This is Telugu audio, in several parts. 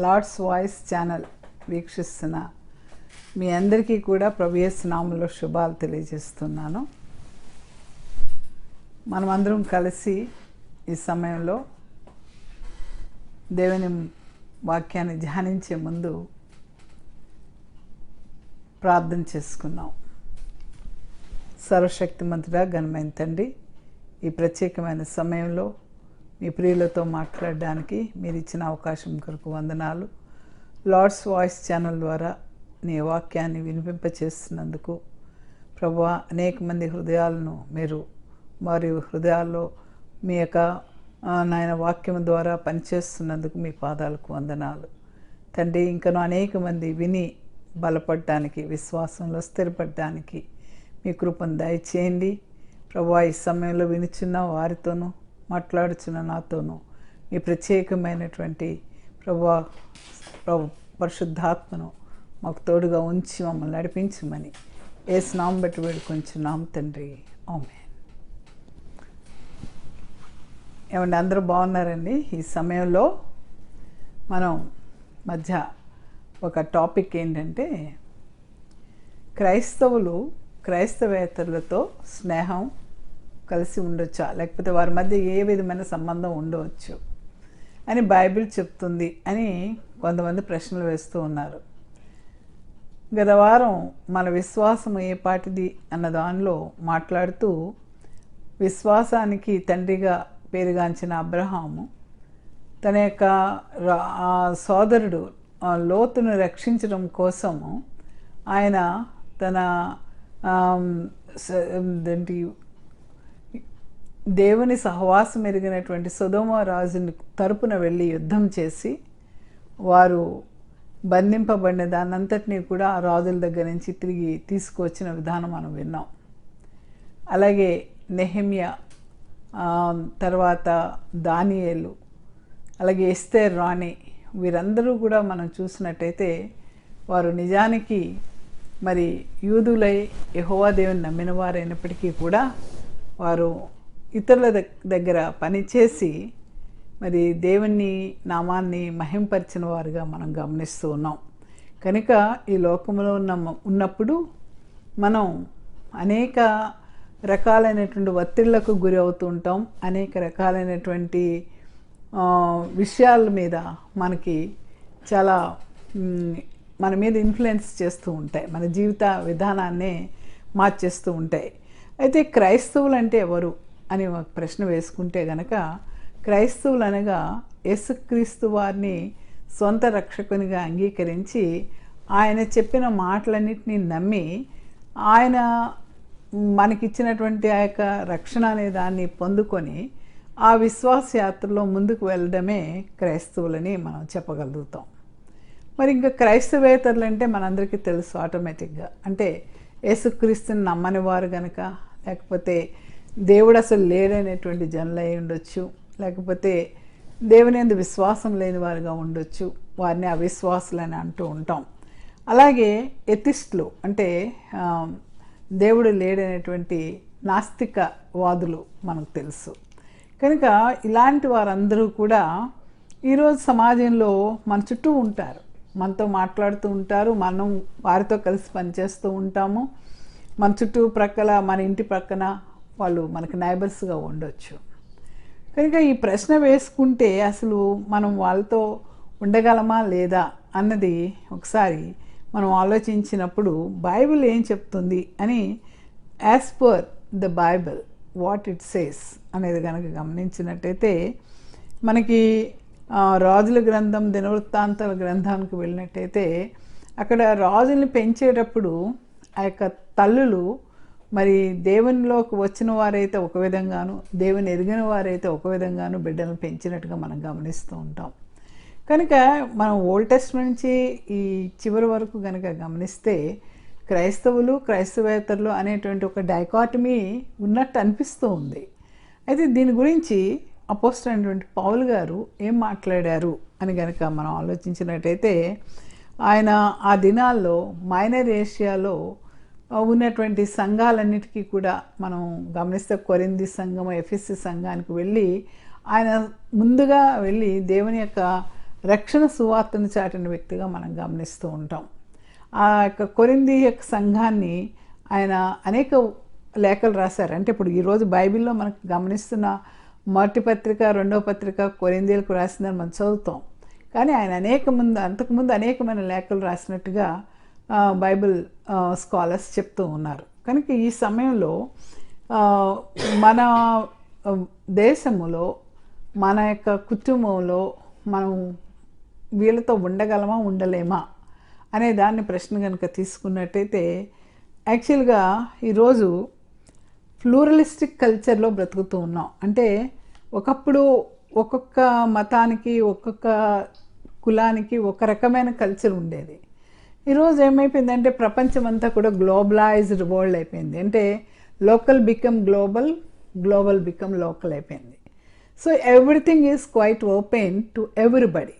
లార్డ్స్ వాయిస్ ఛానల్ వీక్షిస్తున్న మీ అందరికీ కూడా ప్రభు యేసు నామములో శుభాలు తెలియజేస్తున్నాను. మనమందరం కలిసి ఈ సమయంలో దేవుని వాక్యాన్ని ధ్యానించే ముందు ప్రార్థన చేసుకున్నాం. సర్వశక్తిమంతుడా, ఘనమైన తండ్రి, ఈ ప్రత్యేకమైన సమయంలో మీ ప్రియులతో మాట్లాడడానికి మీరు ఇచ్చిన అవకాశం కొరకు వందనాలు. లార్డ్స్ వాయిస్ ఛానల్ ద్వారా నీ వాక్యాన్ని వినిపింపచేస్తున్నందుకు ప్రభువా, అనేక మంది హృదయాలను మీరు వారి హృదయాల్లో మీ యొక్క నాయన వాక్యం ద్వారా పనిచేస్తున్నందుకు మీ పాదాలకు వందనాలు తండ్రి. ఇంకనూ అనేక మంది విని బలపడడానికి, విశ్వాసంలో స్థిరపడడానికి మీ కృపను దయచేయండి ప్రభువా. ఈ సమయంలో వినిచున్న వారితోనూ మాట్లాడుచున్న నాతోనూ మీ ప్రత్యేకమైనటువంటి ప్రభు పరిశుద్ధాత్మను మాకు తోడుగా ఉంచి మమ్మల్ని నడిపించమని యేసు నామమున బట్టి వేడుకొంచున్నాం తండ్రి, ఆమేన్. ఏమండి, అందరూ బాగున్నారండి? ఈ సమయంలో మనం మధ్య ఒక టాపిక్ ఏంటంటే, క్రైస్తవేతరులతో స్నేహం కలిసి ఉండొచ్చా, లేకపోతే వారి మధ్య ఏ విధమైన సంబంధం ఉండవచ్చు అని బైబిల్ చెప్తుంది అని కొంతమంది ప్రశ్నలు వేస్తూ ఉన్నారు. గత వారం మన విశ్వాసం ఏ పాటిది అన్న దానిలో మాట్లాడుతూ, విశ్వాసానికి తండ్రిగా పేరుగాంచిన అబ్రహాము తన యొక్క సోదరుడు లోతును రక్షించడం కోసము ఆయన తన దేవుని సహవాసం ఎరిగినటువంటి సొదొమ రాజుని తరపున వెళ్ళి యుద్ధం చేసి వారు బంధింపబడిన దాన్నంతటినీ కూడా ఆ రాజుల దగ్గర నుంచి తిరిగి తీసుకువచ్చిన విధానం మనం విన్నాం. అలాగే నెహెమ్యా, తర్వాత దానియేలు, అలాగే ఎస్తేర్ రాణి, వీరందరూ కూడా మనం చూసినట్టయితే వారు నిజానికి మరి యూదులై యెహోవా దేవుని నమ్మిన వారైనప్పటికీ కూడా వారు ఇతరుల దగ్గర పనిచేసి మరి దేవుని నామాన్ని మహింపరిచిన వారుగా మనం గమనిస్తూ ఉన్నాం. కనుక ఈ లోకంలో ఉన్నప్పుడు మనం అనేక రకాలైనటువంటి ఒత్తిళ్లకు గురి అవుతూ ఉంటాం. అనేక రకాలైనటువంటి విషయాల మీద మనకి చాలా మన మీద ఇన్ఫ్లుయెన్స్ చేస్తూ ఉంటాయి, మన జీవిత విధానాన్నే మార్చేస్తూ ఉంటాయి. అయితే క్రైస్తవులు అంటే ఎవరు అని ఒక ప్రశ్న వేసుకుంటే గనక, క్రైస్తవులు అనగా యేసుక్రీస్తు వారిని సొంత రక్షకునిగా అంగీకరించి ఆయన చెప్పిన మాటలన్నింటినీ నమ్మి ఆయన మనకిచ్చినటువంటి ఆ యొక్క రక్షణ అనే దాన్ని పొందుకొని ఆ విశ్వాస యాత్రలో ముందుకు వెళ్ళడమే క్రైస్తవులని మనం చెప్పగలుగుతాం. మరి ఇంకా క్రైస్తవేతరులు అంటే మనందరికీ తెలుసు ఆటోమేటిక్గా, అంటే యేసుక్రీస్తుని నమ్మని వారు కనుక, లేకపోతే దేవుడు అసలు లేడనేటువంటి జనులు అయి ఉండొచ్చు, లేకపోతే దేవుని యందు విశ్వాసం లేని వారుగా ఉండొచ్చు, వారిని అవిశ్వాసులని అంటూ ఉంటాం. అలాగే ఎథిస్టులు అంటే దేవుడు లేడనేటువంటి నాస్తికవాదులు మనకు తెలుసు. కనుక ఇలాంటి వారందరూ కూడా ఈరోజు సమాజంలో మన చుట్టూ ఉంటారు, మనతో మాట్లాడుతూ ఉంటారు, మనం వారితో కలిసి పనిచేస్తూ ఉంటాము. మన చుట్టూ ప్రక్కల, మన ఇంటి ప్రక్కన వాళ్ళు మనకు నైబర్స్గా ఉండొచ్చు. కనుక ఈ ప్రశ్న వేసుకుంటే అసలు మనం వాళ్ళతో ఉండగలమా లేదా అన్నది ఒకసారి మనం ఆలోచించినప్పుడు బైబిల్ ఏం చెప్తుంది అని, as per the Bible what it says అనేది కనుక గమనించినట్టయితే, మనకి రాజుల గ్రంథం, దినవృత్తాంతాల గ్రంథానికి వెళ్ళినట్టయితే అక్కడ రాజుల్ని పెంచేటప్పుడు ఆ యొక్క తల్లులు మరి దేవునిలోకి వచ్చిన వారైతే ఒక విధంగాను, దేవుని ఎరిగిన వారైతే ఒక విధంగాను బిడ్డలను పెంచినట్టుగా మనం గమనిస్తూ ఉంటాం. కనుక మనం ఓల్డ్ టెస్ట్మెంట్ నుంచి ఈ చివరి వరకు కనుక గమనిస్తే క్రైస్తవులు, క్రైస్తవేతరులు అనేటువంటి ఒక డైకాటమీ ఉన్నట్టు అనిపిస్తూ ఉంది. అయితే దీని గురించి అపోస్తలుడు అయినటువంటి పౌలు గారు ఏం మాట్లాడారు అని కనుక మనం ఆలోచించినట్టయితే, ఆయన ఆ దినాల్లో మైనర్ ఏషియాలో ఉన్నటువంటి సంఘాలన్నిటికీ కూడా మనం గమనిస్తే కొరింథీ సంఘం, ఎఫెసీ సంఘానికి వెళ్ళి ఆయన ముందుగా వెళ్ళి దేవుని యొక్క రక్షణ సువార్తను చాటిన వ్యక్తిగా మనం గమనిస్తూ ఉంటాం. ఆ యొక్క కొరింథీ యొక్క సంఘాన్ని ఆయన అనేక లేఖలు రాశారు. అంటే ఇప్పుడు ఈరోజు బైబిల్లో మనకు గమనిస్తున్న మొదటి పత్రిక, రెండవ పత్రిక కొరింథీలకు రాసిందని మనం చదువుతాం. కానీ ఆయన అంతకుముందు అనేకమైన లేఖలు రాసినట్టుగా బైబిల్ స్కాలర్స్ చెప్తూ ఉన్నారు. కనుక ఈ సమయంలో మన దేశములో, మన యొక్క కుటుంబంలో మనం వీళ్ళతో ఉండగలమా ఉండలేమా అనే దాన్ని ప్రశ్న కనుక తీసుకున్నట్టయితే, యాక్చువల్గా ఈరోజు ప్లూరలిస్టిక్ కల్చర్లో బ్రతుకుతూ ఉన్నాం. అంటే ఒకప్పుడు ఒక్కొక్క మతానికి, ఒక్కొక్క కులానికి ఒక రకమైన కల్చర్ ఉండేది. ఈరోజు ఏమైపోయిందంటే ప్రపంచం అంతా కూడా గ్లోబలైజ్డ్ వరల్డ్ అయిపోయింది. అంటే local become global, global become local అయిపోయింది. So everything is quite open to everybody.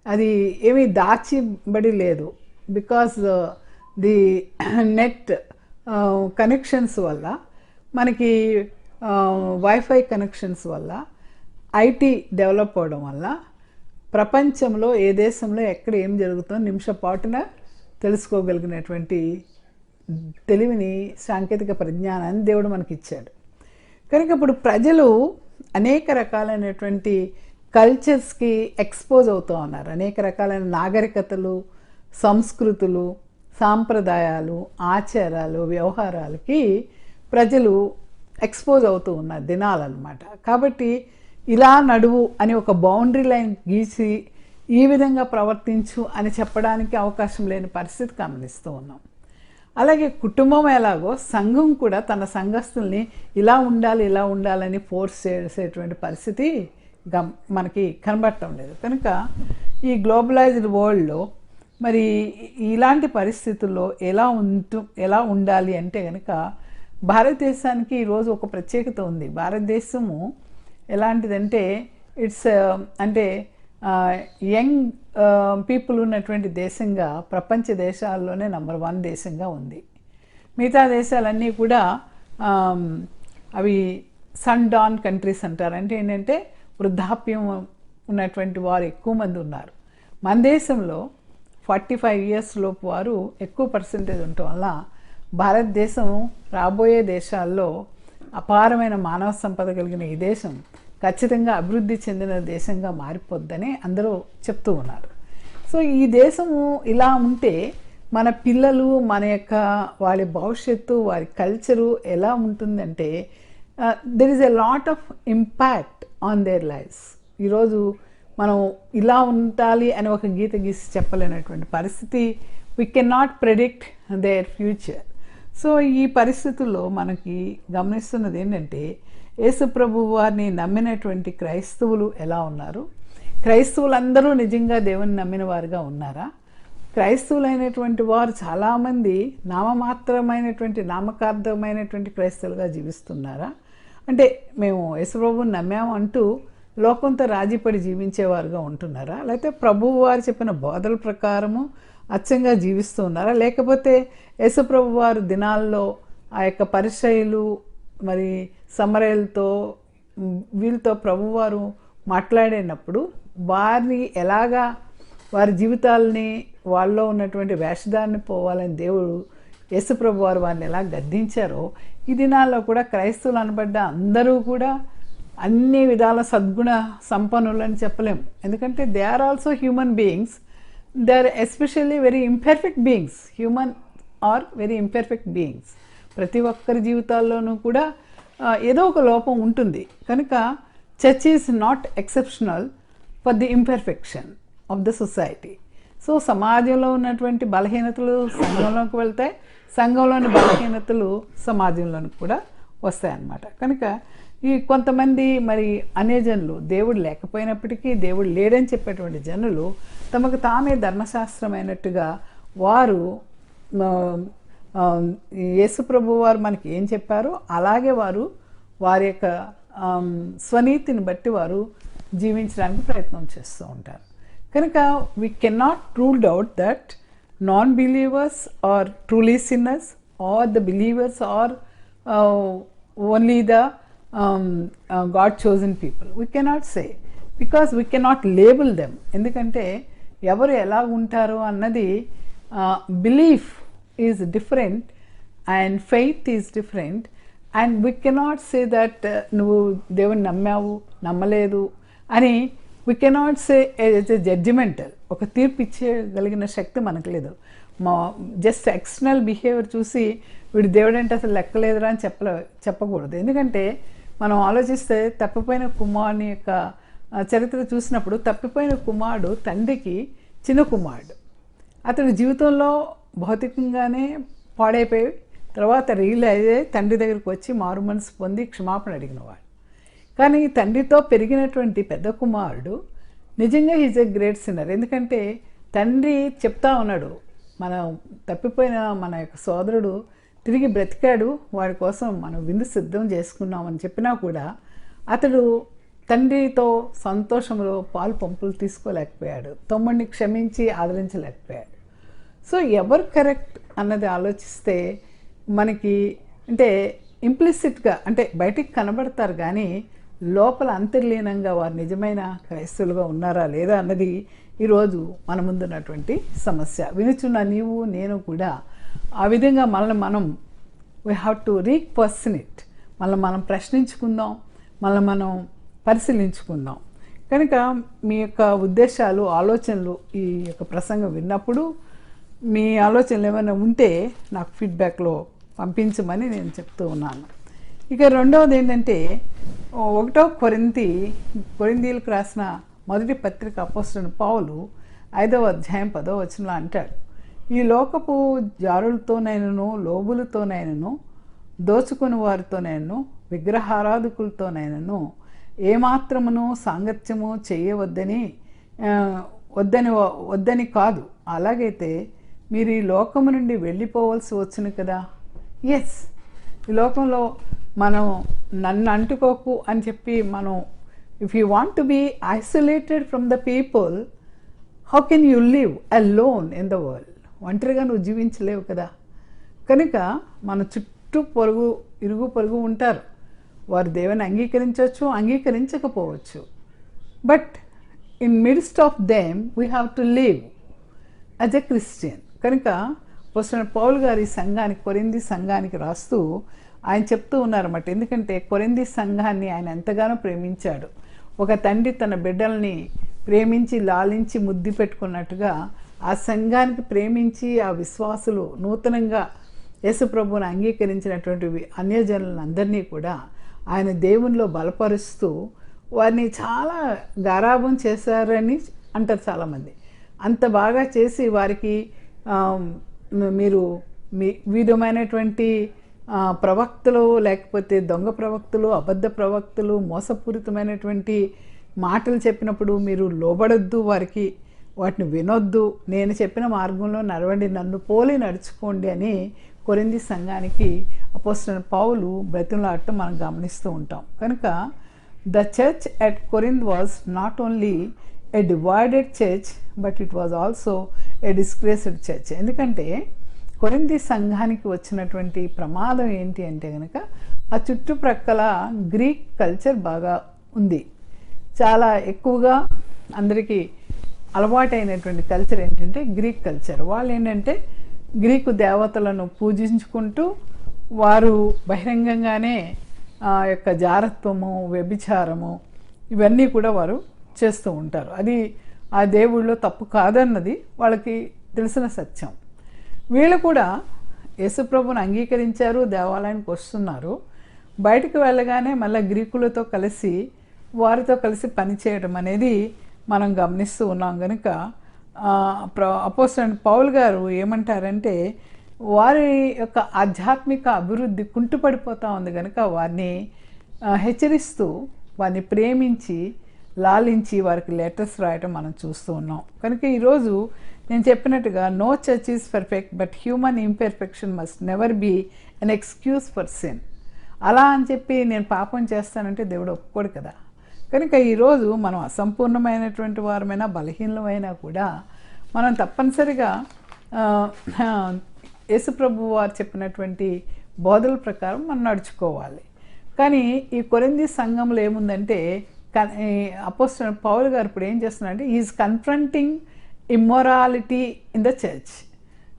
అది ఏమీ దాచిబడి లేదు. బికాస్ ది నెట్ కనెక్షన్స్ వల్ల, మనకి వైఫై కనెక్షన్స్ వల్ల, ఐటీ డెవలప్ అవడం వల్ల ప్రపంచంలో ఏ దేశంలో ఎక్కడ ఏం జరుగుతుందో నిమిషపాటున తెలుసుకోగలిగినటువంటి తెలివిని, సాంకేతిక పరిజ్ఞానాన్ని దేవుడు మనకి ఇచ్చాడు. కనుక ఇప్పుడు ప్రజలు అనేక రకాలైనటువంటి కల్చర్స్కి ఎక్స్పోజ్ అవుతూ ఉన్నారు. అనేక రకాలైన నాగరికతలు, సంస్కృతులు, సాంప్రదాయాలు, ఆచారాలు, వ్యవహారాలకి ప్రజలు ఎక్స్పోజ్ అవుతూ ఉన్న దినాలన్నమాట. కాబట్టి ఇలా నడువు అని ఒక బౌండరీ లైన్ గీసి ఈ విధంగా ప్రవర్తించు అని చెప్పడానికి అవకాశం లేని పరిస్థితి గమనిస్తూ ఉన్నాం. అలాగే కుటుంబం ఎలాగో సంఘం కూడా తన సంఘస్థుల్ని ఇలా ఉండాలని ఫోర్స్ చేసేటువంటి పరిస్థితి మనకి కనబడటం లేదు. కనుక ఈ గ్లోబలైజ్డ్ వరల్డ్లో మరి ఇలాంటి పరిస్థితుల్లో ఎలా ఉండాలి అంటే కనుక భారతదేశానికి ఈరోజు ఒక ప్రత్యేకత ఉంది. భారతదేశము ఎలాంటిదంటే అంటే యంగ్ పీపుల్ ఉన్నటువంటి దేశంగా ప్రపంచ దేశాల్లోనే నెంబర్ 1 దేశంగా ఉంది. మిగతా దేశాలన్నీ కూడా అవి సన్ డాన్ కంట్రీస్ అంటారు. అంటే ఏంటంటే వృద్ధాప్యం ఉన్నటువంటి వారు ఎక్కువ మంది ఉన్నారు. మన దేశంలో 45 ఇయర్స్ లోపు వారు ఎక్కువ పర్సెంటేజ్ ఉండటం వల్ల భారతదేశం రాబోయే దేశాల్లో అపారమైన మానవ సంపద కలిగిన ఈ దేశం ఖచ్చితంగా అభివృద్ధి చెందిన దేశంగా మారిపోద్దని అందరూ చెప్తూ ఉన్నారు. సో ఈ దేశము ఇలా ఉంటే మన పిల్లలు, మన యొక్క వాళ్ళ భవిష్యత్తు, వారి కల్చరు ఎలా ఉంటుందంటే there is a lot of impact on their lifes. ఈరోజు మనం ఇలా ఉండాలి అని ఒక గీత గీసి చెప్పలేనటువంటి పరిస్థితి. We can not predict their future. So ఈ పరిస్థితుల్లో మనకి గమనిస్తున్నది ఏంటంటే యేసుప్రభు వారిని నమ్మినటువంటి క్రైస్తవులు ఎలా ఉన్నారు? క్రైస్తవులందరూ నిజంగా దేవుని నమ్మిన వారుగా ఉన్నారా? క్రైస్తవులైనటువంటి వారు చాలామంది నామమాత్రమైనటువంటి, నామకార్థమైనటువంటి క్రైస్తవులుగా జీవిస్తున్నారా? అంటే మేము యేసుప్రభుని నమ్మాము అంటూ లోకంతో రాజీపడి జీవించేవారుగా ఉంటున్నారా? లేకపోతే ప్రభువు వారు చెప్పిన బోధల ప్రకారము అచ్చంగా జీవిస్తూ ఉన్నారా? లేకపోతే యేసుప్రభు వారు దినాల్లో ఆ యొక్క పరిచయులు మరి సమరయులతో వీళ్ళతో ప్రభువారు మాట్లాడినప్పుడు వారిని ఎలాగా, వారి జీవితాలని, వాళ్ళలో ఉన్నటువంటి వేషధారిని పోవాలని దేవుడు యేసుప్రభు వారు వారిని ఎలా గద్దించారో, ఈ దినాల్లో కూడా క్రైస్తవులు అనబడ్డ అందరూ కూడా అన్ని విధాల సద్గుణ సంపన్నులు అని చెప్పలేము. ఎందుకంటే they are also human beings. They are especially very imperfect beings. Human are very imperfect beings. ప్రతి ఒక్కరి జీవితాల్లోనూ కూడా ఏదో ఒక లోపం ఉంటుంది. కనుక church is not exceptional for the imperfection of the society. So సమాజంలో ఉన్నటువంటి బలహీనతలు సంఘంలోకి వెళ్తాయి, సంఘంలోని బలహీనతలు సమాజంలోనికి కూడా వస్తాయన్నమాట. కనుక ఈ కొంతమంది మరి అనేజనులు, దేవుడు లేకపోయినప్పటికీ దేవుడు లేడని చెప్పేటువంటి జనులు తమకు తామే ధర్మశాస్త్రమైనట్టుగా వారు యేసుప్రభు వారు మనకి ఏం చెప్పారో అలాగే వారు వారి యొక్క స్వనీతిని బట్టి వారు జీవించడానికి ప్రయత్నం చేస్తూ ఉంటారు. కనుక we cannot ruled out that non believers are truly sinners or the believers are only the God chosen people. We cannot say. Because we cannot label them. ఎందుకంటే ఎవరు ఎలా ఉంటారు అన్నది belief is different and faith is different. And we cannot say that నువ్వు దేవుని నమ్మావు నమ్మలేదు అని we cannot say as a judgemental. ఒక తీర్పు ఇచ్చేయగలిగిన శక్తి మనకు లేదు. జస్ట్ ఎక్స్టర్నల్ బిహేవియర్ చూసి వీడు దేవుడు అంటే అసలు లెక్కలేదురా అని చెప్పకూడదు. ఎందుకంటే మనం ఆలోచిస్తే తప్పిపోయిన కుమారుని యొక్క చరిత్ర చూసినప్పుడు తప్పిపోయిన కుమారుడు తండ్రికి చిన్న కుమారుడు. అతడు జీవితంలో భౌతికంగానే పాడైపోయి తర్వాత రియలైజ్ అయ్యి తండ్రి దగ్గరికి వచ్చి మారు మనసు పొంది క్షమాపణ అడిగినవాడు. కానీ తండ్రితో పెరిగినటువంటి పెద్ద కుమారుడు నిజంగా ఈజ్ ఎ గ్రేట్ సిన్నర్. ఎందుకంటే తండ్రి చెప్తా ఉన్నాడు, మనం తప్పిపోయిన మన యొక్క సోదరుడు తిరిగి బ్రతికాడు, వాడి కోసం మనం విందు సిద్ధం చేసుకున్నామని చెప్పినా కూడా అతడు తండ్రితో సంతోషంలో పాలు పంపులు తీసుకోలేకపోయాడు, తమ్ముడిని క్షమించి ఆదరించలేకపోయాడు. సో ఎవరు కరెక్ట్ అన్నది ఆలోచిస్తే మనకి అంటే ఇంప్లిసిట్గా అంటే బయటికి కనబడతారు కానీ లోపల అంతర్లీనంగా వారు నిజమైన క్రైస్తవులుగా ఉన్నారా లేదా అన్నది ఈరోజు మన ముందున్నటువంటి సమస్య. వినుచున్న నీవు నేను కూడా ఆ విధంగా మనల్ని మనం వీ హ్యావ్ టు రీపర్సన్ ఇట్. మనం ప్రశ్నించుకుందాం, మనం పరిశీలించుకుందాం. కనుక మీ యొక్క ఉద్దేశాలు ఆలోచనలు ఈ యొక్క ప్రసంగం విన్నప్పుడు మీ ఆలోచనలు ఏమైనా ఉంటే నాకు ఫీడ్బ్యాక్లో పంపించమని నేను చెప్తూ ఉన్నాను. ఇక రెండవది ఏంటంటే 1 కొరింథీయులకు రాసిన మొదటి పత్రిక అపోస్తలుడైన పౌలు 5వ అధ్యాయం 10వ వచనంలో అంటాడు, ఈ లోకపు జారులతోనైనను లోబులతోనైనను దోచుకుని వారితోనైనను విగ్రహారాధకులతోనైనను ఏమాత్రమును సాంగత్యము చేయవద్దని వద్దని కాదు. అలాగైతే మీరు ఈ లోకము నుండి వెళ్ళిపోవలసి వచ్చును కదా. ఎస్, ఈ లోకంలో మనం నన్ను అంటుకోకు అని చెప్పి మనం if you want to be isolated from the people, how can you live alone in the world? ఒంటరిగా నువ్వు జీవించలేవు కదా. కనుక మన చుట్టూ ఇరుగు పొరుగు ఉంటారు. వారు దేవుని అంగీకరించవచ్చు, అంగీకరించకపోవచ్చు. But in midst of them we have to live as a Christian. కనుక అపోస్తలుడైన పౌలు గారి సంఘానికి కొరింథీ సంఘానికి రాస్తూ ఆయన చెప్తూ ఉన్నారన్నమాట. ఎందుకంటే కొరింథీ సంఘాన్ని ఆయన ఎంతగానో ప్రేమించాడు. ఒక తండ్రి తన బిడ్డల్ని ప్రేమించి లాలించి ముద్దు పెట్టుకున్నట్టుగా ఆ సంఘానికి ప్రేమించి ఆ విశ్వాసులు నూతనంగా యేసుప్రభువుని అంగీకరించినటువంటి అన్యజనులందరినీ కూడా ఆయన దేవునిలో బలపరుస్తూ వారిని చాలా గారాబం చేశారని అంటారు చాలామంది. అంత బాగా చేసి వారికి మీరు విధమైనటువంటి ప్రవక్తలు లేకపోతే దొంగ ప్రవక్తలు, అబద్ధ ప్రవక్తలు, మోసపూరితమైనటువంటి మాటలు చెప్పినప్పుడు మీరు లోబడొద్దు, వాటిని వినొద్దు, నేను చెప్పిన మార్గంలో నడవండి, నన్ను పోలి నడుచుకోండి అని కొరింథీ సంఘానికి అపోస్తలుడైన పౌలు బ్రతిమలాడటం మనం గమనిస్తూ ఉంటాం. కనుక the church at Corinth was not only a divided church but it was also a disgraced church. ఎందుకంటే కొరింథీ సంఘానికి వచ్చినటువంటి ప్రమాదం ఏంటి అంటే కనుక ఆ చుట్టుప్రక్కల గ్రీక్ కల్చర్ బాగా ఉంది. చాలా ఎక్కువగా అందరికీ అలవాటైనటువంటి కల్చర్ ఏంటంటే గ్రీక్ కల్చర్. వాళ్ళు ఏంటంటే గ్రీకు దేవతలను పూజించుకుంటూ వారు బహిరంగంగానే యొక్క జారత్వము, వ్యభిచారము ఇవన్నీ కూడా వారు చేస్తూ ఉంటారు. అది ఆ దేవుళ్ళలో తప్పు కాదన్నది వాళ్ళకి తెలిసిన సత్యం. వీళ్ళు కూడా యేసుప్రభుని అంగీకరించారు, దేవాలయానికి వస్తున్నారు. బయటకు వెళ్ళగానే మళ్ళీ గ్రీకులతో కలిసి వారితో కలిసి పనిచేయడం అనేది మనం గమనిస్తూ ఉన్నాం. కనుక అపోస్తలుడైన పౌలు గారు ఏమంటారంటే వారి యొక్క ఆధ్యాత్మిక అభివృద్ధి కుంటుపడిపోతూ ఉంది కనుక వారిని హెచ్చరిస్తూ వారిని ప్రేమించి లాలించి వారికి లెటర్స్ రాయటం మనం చూస్తూ ఉన్నాం. కనుక ఈరోజు నేను చెప్పినట్టుగా no church is perfect but human imperfection must never be an excuse for sin. అలా అని చెప్పి నేను పాపం చేస్తానంటే దేవుడు ఒప్పుకోడు కదా. కనుక ఈరోజు మనం అసంపూర్ణమైనటువంటి వారమైనా బలహీనమైనా కూడా మనం తప్పనిసరిగా యేసుప్రభు వారు చెప్పినటువంటి బోధల ప్రకారం మనం నడుచుకోవాలి. కానీ ఈ కొరింథీ సంఘంలో ఏముందంటే అపోస్తలుడైన పౌలు గారు ఇప్పుడు ఏం చేస్తున్నారంటే is confronting immorality in the church.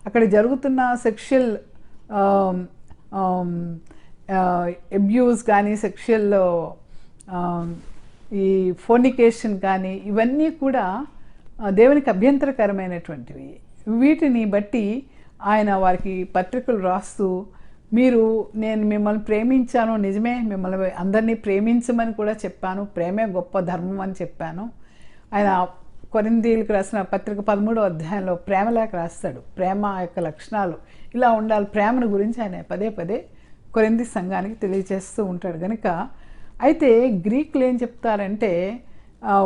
అక్కడ జరుగుతున్న సెక్షువల్ అబ్యూస్ కానీ, సెక్షువల్ ఈ ఫోర్నికేషన్ కానీ, ఇవన్నీ కూడా దేవునికి అభ్యంతరకరమైనటువంటివి. వీటిని బట్టి ఆయన వారికి పత్రికలు రాస్తూ, నేను మిమ్మల్ని ప్రేమించాను, నిజమే, మిమ్మల్ని అందరినీ ప్రేమించమని కూడా చెప్పాను, ప్రేమే గొప్ప ధర్మం అని చెప్పాను. ఆయన కొరింథీయులకు రాసిన పత్రిక 13వ అధ్యాయంలో ప్రేమలేఖ రాస్తాడు. ప్రేమ యొక్క లక్షణాలు ఇలా ఉండాలి, ప్రేమను గురించి ఆయన పదే పదే కొరింథీ సంఘానికి తెలియజేస్తూ ఉంటాడు. కనుక అయితే గ్రీకులు ఏం చెప్తారంటే,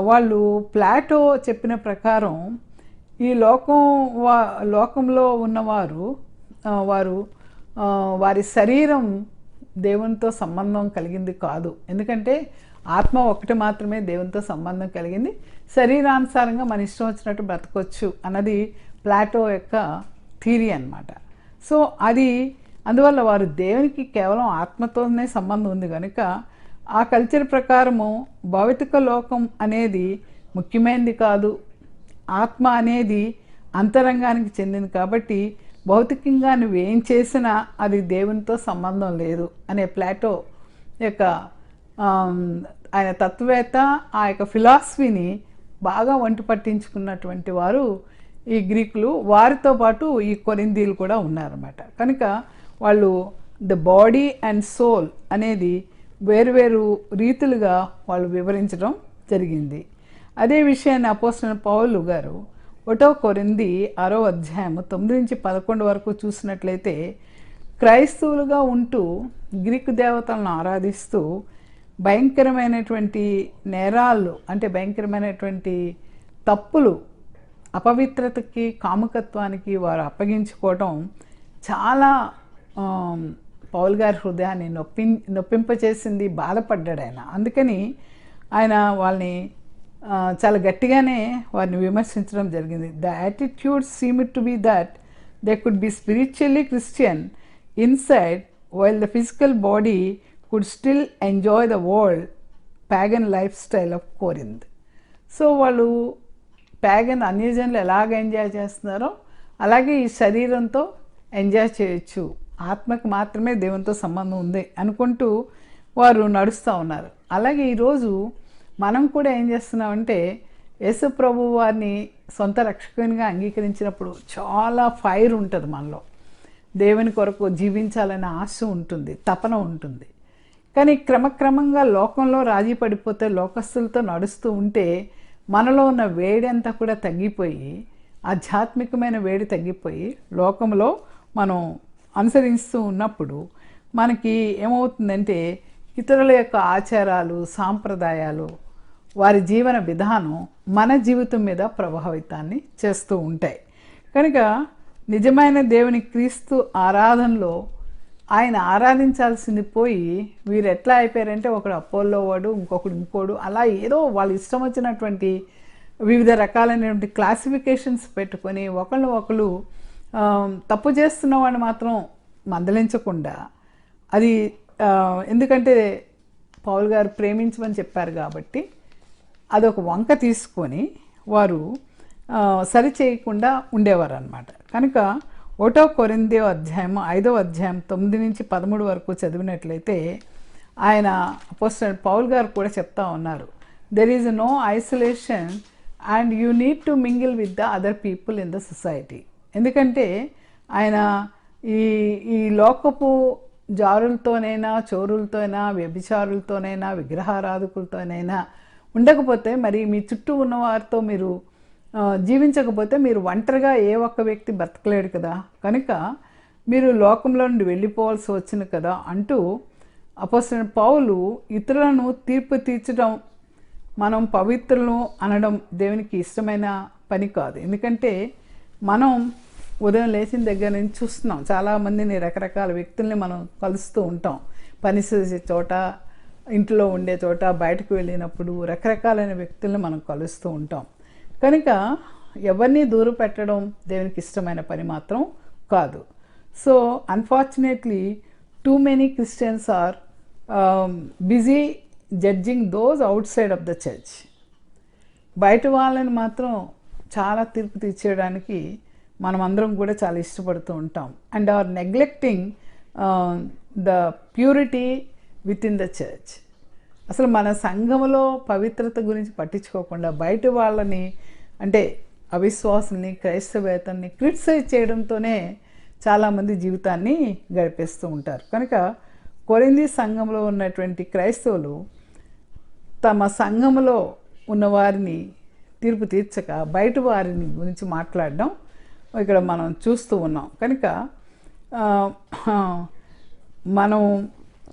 వాళ్ళు ప్లాటో చెప్పిన ప్రకారం ఈ లోకంలో ఉన్నవారు వారి శరీరం దేవునితో సంబంధం కలిగింది కాదు. ఎందుకంటే ఆత్మ ఒకటి మాత్రమే దేవునితో సంబంధం కలిగింది, శరీరానుసారంగా మన ఇష్టం వచ్చినట్టు బ్రతకొచ్చు అన్నది ప్లాటో యొక్క థియరీ అన్నమాట. సో అందువల్ల వారు దేవునికి కేవలం ఆత్మతోనే సంబంధం ఉంది కనుక ఆ కల్చర్ ప్రకారము భౌతిక లోకం అనేది ముఖ్యమైనది కాదు, ఆత్మ అనేది అంతరంగానికి చెందింది కాబట్టి భౌతికంగా నువ్వేం చేసినా అది దేవునితో సంబంధం లేదు అనే ప్లాటో యొక్క ఆయన తత్వవేత్త, ఆ యొక్క ఫిలాసఫీని బాగా వంటి పట్టించుకున్నటువంటి వారు ఈ గ్రీకులు. వారితో పాటు ఈ కొరింథీయులు కూడా ఉన్నారన్నమాట. కనుక వాళ్ళు ద బాడీ అండ్ సోల్ అనేది వేరువేరు రీతులుగా వాళ్ళు వివరించడం జరిగింది. అదే విషయాన్ని అపోస్తలుడైన పౌలు గారు 1వ కొరింథీ 6వ అధ్యాయం 9-11 వరకు చూసినట్లయితే, క్రైస్తవులుగా ఉంటూ గ్రీకు దేవతలను ఆరాధిస్తూ భయంకరమైనటువంటి నేరాలు, అంటే భయంకరమైనటువంటి తప్పులు, అపవిత్రతకి, కాముకత్వానికి వారు అప్పగించుకోవడం చాలా పౌలు గారి హృదయాన్ని నొప్పింపచేసింది, బాధపడ్డాడు ఆయన. అందుకని ఆయన వాళ్ళని చాలా గట్టిగానే వారిని విమర్శించడం జరిగింది. The attitude seemed to be that they could be spiritually Christian inside while the physical body could still enjoy the world pagan life style of Corinth. So వాళ్ళు ప్యాగన్ అన్యజనులు ఎలాగ ఎంజాయ్ చేస్తున్నారో అలాగే ఈ శరీరంతో ఎంజాయ్ చేయొచ్చు, ఆత్మకు మాత్రమే దేవునితో సంబంధం ఉంది అనుకుంటూ వారు నడుస్తూ ఉన్నారు. అలాగే ఈరోజు మనం కూడా ఏం చేస్తున్నామంటే, యేసు ప్రభు వారిని సొంత రక్షకునిగా అంగీకరించినప్పుడు చాలా ఫైర్ ఉంటుంది మనలో, దేవుని కొరకు జీవించాలనే ఆశ ఉంటుంది, తపన ఉంటుంది. కానీ క్రమక్రమంగా లోకంలో రాజీ పడిపోతే, లోకస్తులతో నడుస్తూ ఉంటే మనలో ఉన్న వేడి అంతా కూడా తగ్గిపోయి, ఆధ్యాత్మికమైన వేడి తగ్గిపోయి లోకంలో మనం అనుసరిస్తూ ఉన్నప్పుడు మనకి ఏమవుతుందంటే, ఇతరుల యొక్క ఆచారాలు, సాంప్రదాయాలు, వారి జీవన విధానం మన జీవితం మీద ప్రభావితాన్ని చేస్తూ ఉంటాయి. కనుక నిజమైన దేవుని క్రీస్తు ఆరాధనలో ఆయన ఆరాధించాల్సింది పోయి వీరు ఎట్లా అయిపోయారంటే, ఒకడు అపోల్లో వాడు, ఇంకోడు అలా ఏదో వాళ్ళు ఇష్టం వచ్చినటువంటి వివిధ రకాలైనటువంటి క్లాసిఫికేషన్స్ పెట్టుకొని ఒకళ్ళు తప్పు చేస్తున్న వాడిని మాత్రం మందలించకుండా, అది ఎందుకంటే పౌలు గారు ప్రేమించమని చెప్పారు కాబట్టి అదొక వంక తీసుకొని వారు సరి చేయకుండా ఉండేవారు అన్నమాట. కనుక 1వ కొరింథీ అధ్యాయం 5వ అధ్యాయం 9-13 వరకు చదివినట్లయితే ఆయన అపోస్తలుడైన పౌలు గారు కూడా చెప్తా ఉన్నారు, there is no isolation and you need to mingle with the other people in the society. ఎందుకంటే ఆయన ఈ లోకపు జారులతోనైనా, చోరులతోనైనా, వ్యభిచారులతోనైనా, విగ్రహారాధకులతోనైనా ఉండకపోతే, మరి మీ చుట్టూ ఉన్న వారితో మీరు జీవించకపోతే మీరు ఒంటరిగా ఏ ఒక్క వ్యక్తి బ్రతకలేడు కదా, కనుక మీరు లోకంలో నుండి వెళ్ళిపోవాల్సి వచ్చింది కదా అంటూ అపోస్తలుడైన పౌలు ఇతరులను తీర్పు తీర్చడం, మనం పవిత్రులను అనడం దేవునికి ఇష్టమైన పని కాదు. ఎందుకంటే మనం ఉదయం లేచిన దగ్గర నుంచి చూస్తున్నాం, చాలామందిని, రకరకాల వ్యక్తుల్ని మనం కలుస్తూ ఉంటాం. పని చేసే చోట, ఇంట్లో ఉండే చోట, బయటకు వెళ్ళినప్పుడు రకరకాలైన వ్యక్తుల్ని మనం కలుస్తూ ఉంటాం. కనుక ఎవరిని దూరం పెట్టడం దేవునికి ఇష్టమైన పని మాత్రం కాదు. So unfortunately too many Christians are busy judging those outside of the church. బయట వాళ్ళని మాత్రం చాలా తీర్పు తీర్చేయడానికి మనం అందరం కూడా చాలా ఇష్టపడుతూ ఉంటాం. And are neglecting the purity within the church. అసలు మన సంఘములో పవిత్రత గురించి పట్టించుకోకుండా బయట వాళ్ళని, అంటే అవిశ్వాసుల్ని, క్రైస్తవేతల్ని క్రిటిసైజ్ చేయడంతోనే చాలామంది జీవితాన్ని గడిపేస్తూ ఉంటారు. కనుక కొరింథీ సంఘంలో ఉన్నటువంటి క్రైస్తవులు తమ సంఘములో ఉన్నవారిని తీర్పు తీర్చక బయట వారిని గురించి మాట్లాడడం ఇక్కడ మనం చూస్తూ ఉన్నాం. కనుక మనం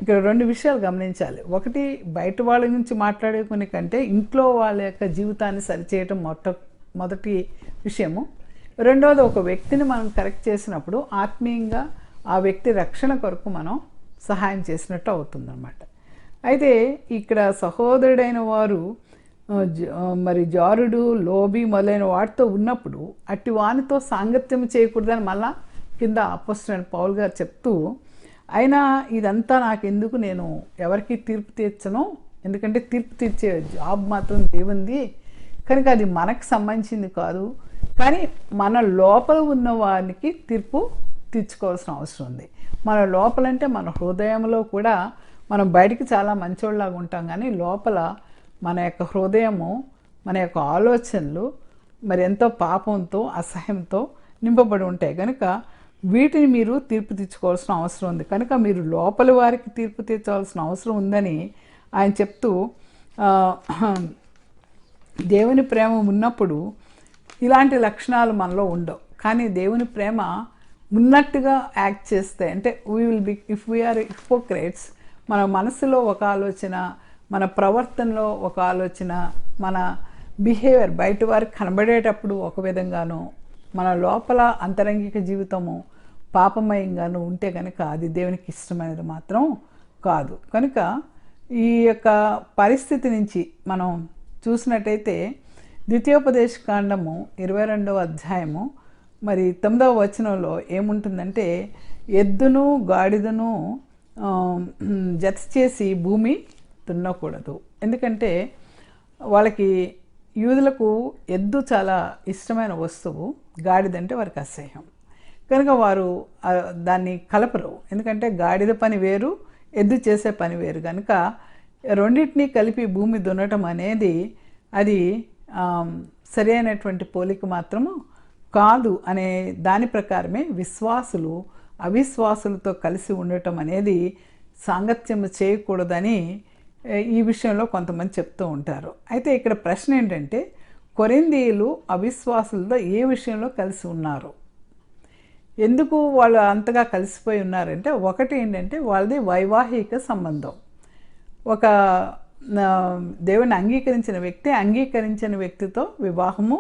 ఇక్కడ రెండు విషయాలు గమనించాలి. ఒకటి, బయట వాళ్ళ గురించి మాట్లాడుకునే కంటే ఇంట్లో వాళ్ళ యొక్క జీవితాన్ని సరిచేయటం మొదటి విషయము. రెండవది, ఒక వ్యక్తిని మనం కరెక్ట్ చేసినప్పుడు ఆత్మీయంగా ఆ వ్యక్తి రక్షణ కొరకు మనం సహాయం చేసినట్టు అవుతుందన్నమాట. అయితే ఇక్కడ సహోదరుడైన వారు మరి జారుడు, లోబి మొదలైన వాటితో ఉన్నప్పుడు అట్టి వానితో సాంగత్యం చేయకూడదని మళ్ళా కింద అపోస్తలుడైన పౌలు గారు చెప్తూ, అయినా ఇదంతా నాకెందుకు, నేను ఎవరికి తీర్పు తీర్చను, ఎందుకంటే తీర్పు తీర్చే జాబ్ మాత్రం దేవుంది, కనుక అది మనకు సంబంధించింది కాదు, కానీ మన లోపల ఉన్న వారికి తీర్పు తీర్చుకోవాల్సిన అవసరం ఉంది. మన లోపలంటే మన హృదయంలో కూడా, మనం బయటికి చాలా మంచోళ్ళలాగా ఉంటాం, కానీ లోపల మన యొక్క హృదయము, మన యొక్క ఆలోచనలు మరి ఎంతో పాపంతో, అసహ్యంతో నింపబడి ఉంటాయి. కనుక వీటిని మీరు తీర్పు తీర్చుకోవాల్సిన అవసరం ఉంది. కనుక మీరు లోపలి వారికి తీర్పు తీర్చవలసిన అవసరం ఉందని ఆయన చెప్తూ, దేవుని ప్రేమ ఉన్నప్పుడు ఇలాంటి లక్షణాలు మనలో ఉండవు. కానీ దేవుని ప్రేమ ఉన్నట్టుగా యాక్ట్ చేస్తే, అంటే ఇఫ్ వీఆర్ హిపోక్రేట్స్, మన మనసులో ఒక ఆలోచన, మన ప్రవర్తనలో ఒక ఆలోచన, మన బిహేవియర్ బయట వారికి కనబడేటప్పుడు ఒక విధంగాను, మన లోపల అంతరంగిక జీవితము పాపమయంగాను ఉంటే కనుక అది దేవునికి ఇష్టమైనది మాత్రం కాదు. కనుక ఈ యొక్క పరిస్థితి నుంచి మనం చూసినట్టయితే ద్వితీయోపదేశ కాండము 22వ అధ్యాయము మరి 9వ వచనంలో ఏముంటుందంటే, ఎద్దును గాడిదను జత చేసి భూమి దున్నకూడదు. ఎందుకంటే వాళ్ళకి, యూదులకు ఎద్దు చాలా ఇష్టమైన వస్తువు, గాడిదంటే వారికి అసహ్యం. కనుక వారు దాన్ని కలపరు. ఎందుకంటే గాడిద పని వేరు, ఎద్దు చేసే పని వేరు. కనుక రెండింటినీ కలిపి భూమి దున్నటం అనేది అది సరైనటువంటి పోలిక మాత్రము కాదు అనే దాని ప్రకారమే విశ్వాసులు అవిశ్వాసులతో కలిసి ఉండటం అనేది సాంగత్యం చేయకూడదని ఈ విషయంలో కొంతమంది చెప్తూ ఉంటారు. అయితే ఇక్కడ ప్రశ్న ఏంటంటే, కొరింథీయులు అవిశ్వాసులతో ఏ విషయంలో కలిసి ఉన్నారు, ఎందుకు వాళ్ళు అంతగా కలిసిపోయి ఉన్నారంటే, ఒకటి ఏంటంటే వాళ్ళది వైవాహిక సంబంధం. ఒక దేవుని అంగీకరించిన వ్యక్తితో వివాహము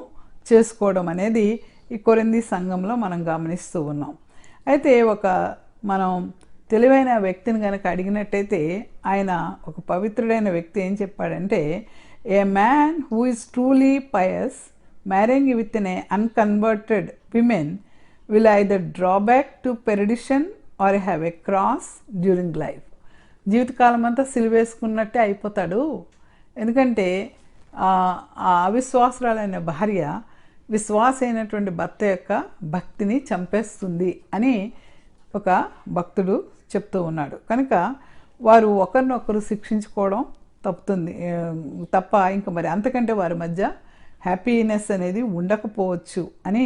చేసుకోవడం అనేది ఈ కొరింథీ సంఘంలో మనం గమనిస్తూ ఉన్నాం. అయితే మనం తెలివైన వ్యక్తిని కనుక అడిగినట్టయితే, ఆయన ఒక పవిత్రుడైన వ్యక్తి ఏం చెప్పాడంటే, a man who is truly pious marrying with an unconverted women will either draw back to perdition or have a cross during life. జీవితకాలం అంతా సిలువేసుకున్నట్టే అయిపోతాడు. ఎందుకంటే ఆ అవిశ్వాసురాలైన భార్య విశ్వాసైనటువంటి భర్త యొక్క భక్తిని చంపేస్తుంది అని ఒక భక్తుడు చెప్తూ ఉన్నాడు. కనుక వారు ఒకరినొకరు శిక్షించుకోవడం తప్ప ఇంకా మరి అంతకంటే వారి మధ్య హ్యాపీనెస్ అనేది ఉండకపోవచ్చు అని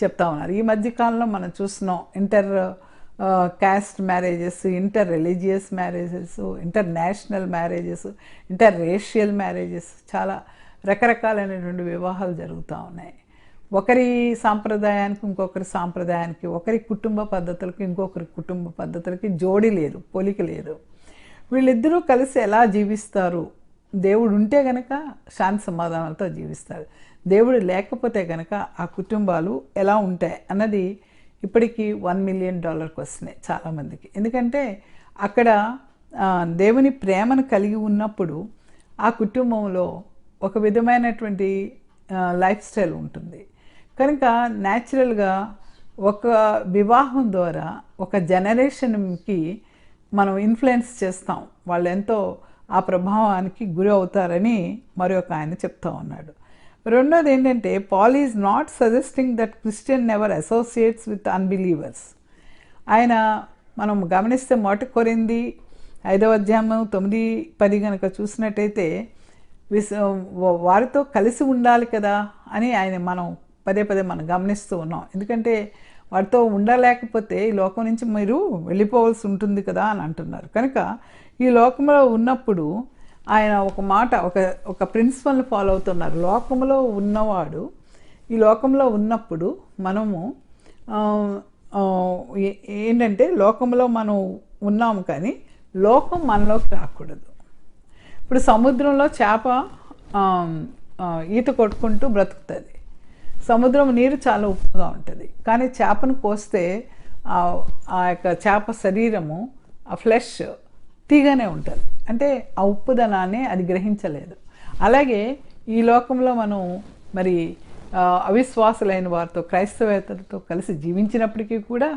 చెప్తా ఉన్నారు. ఈ మధ్యకాలంలో మనం చూస్తున్నాం inter caste marriages, inter religious marriages, international marriages, inter racial marriages, చాలా రకరకాలైనటువంటి వివాహాలు జరుగుతూ ఉన్నాయి. ఒకరి సాంప్రదాయానికి ఇంకొకరి సాంప్రదాయానికి, ఒకరి కుటుంబ పద్ధతులకి ఇంకొకరి కుటుంబ పద్ధతులకి జోడి లేదు, పోలిక లేదు. వీళ్ళిద్దరూ కలిసి ఎలా జీవిస్తారు? దేవుడు ఉంటే కనుక శాంతి సమాధానాలతో జీవిస్తారు. దేవుడు లేకపోతే కనుక ఆ కుటుంబాలు ఎలా ఉంటాయి అన్నది ఇప్పటికీ $1 million వస్తున్నాయి చాలామందికి. ఎందుకంటే అక్కడ దేవుని ప్రేమను కలిగి ఉన్నప్పుడు ఆ కుటుంబంలో ఒక విధమైనటువంటి లైఫ్ స్టైల్ ఉంటుంది. కనుక న్యాచురల్గా ఒక వివాహం ద్వారా ఒక జనరేషన్కి మనం ఇన్ఫ్లుయెన్స్ చేస్తాం. వాళ్ళు ఎంతో ఆ ప్రభావానికి గురి అవుతారని మరొక ఆయన చెప్తా ఉన్నాడు. రెండోది ఏంటంటే, Paul is not suggesting that Christian never associates with unbelievers. ఆయన మనం గమనిస్తే 1 కొరింథీ 5వ అధ్యాయము 9-10 కనుక చూసినట్టయితే వారితో కలిసి ఉండాలి కదా అని ఆయన మనం పదే మనం గమనిస్తూ ఉన్నాం. ఎందుకంటే వారితో ఉండలేకపోతే ఈ లోకం నుంచి మీరు వెళ్ళిపోవాల్సి ఉంటుంది కదా అని అంటున్నారు. కనుక ఈ లోకంలో ఉన్నప్పుడు ఆయన ఒక మాట ఒక ప్రిన్సిపల్ని ఫాలో అవుతున్నారు. లోకంలో ఉన్నవాడు ఈ లోకంలో ఉన్నప్పుడు మనము ఏంటంటే లోకంలో మనం ఉన్నాము కానీ లోకం మనలోకి రాకూడదు. ఇప్పుడు సముద్రంలో చేప ఈత కొట్టుకుంటూ బ్రతుకుతుంది. సముద్రం నీరు చాలా ఉప్పుగా ఉంటుంది, కానీ చేపను కోస్తే ఆ యొక్క చేప శరీరము ఆ ఫ్లెష్ తీగానే ఉంటుంది. అంటే ఆ ఉప్పుదనాన్ని అది గ్రహించలేదు. అలాగే ఈ లోకంలో మనం మరి అవిశ్వాసులైన వారితో క్రైస్తవేతలతో కలిసి జీవించినప్పటికీ కూడా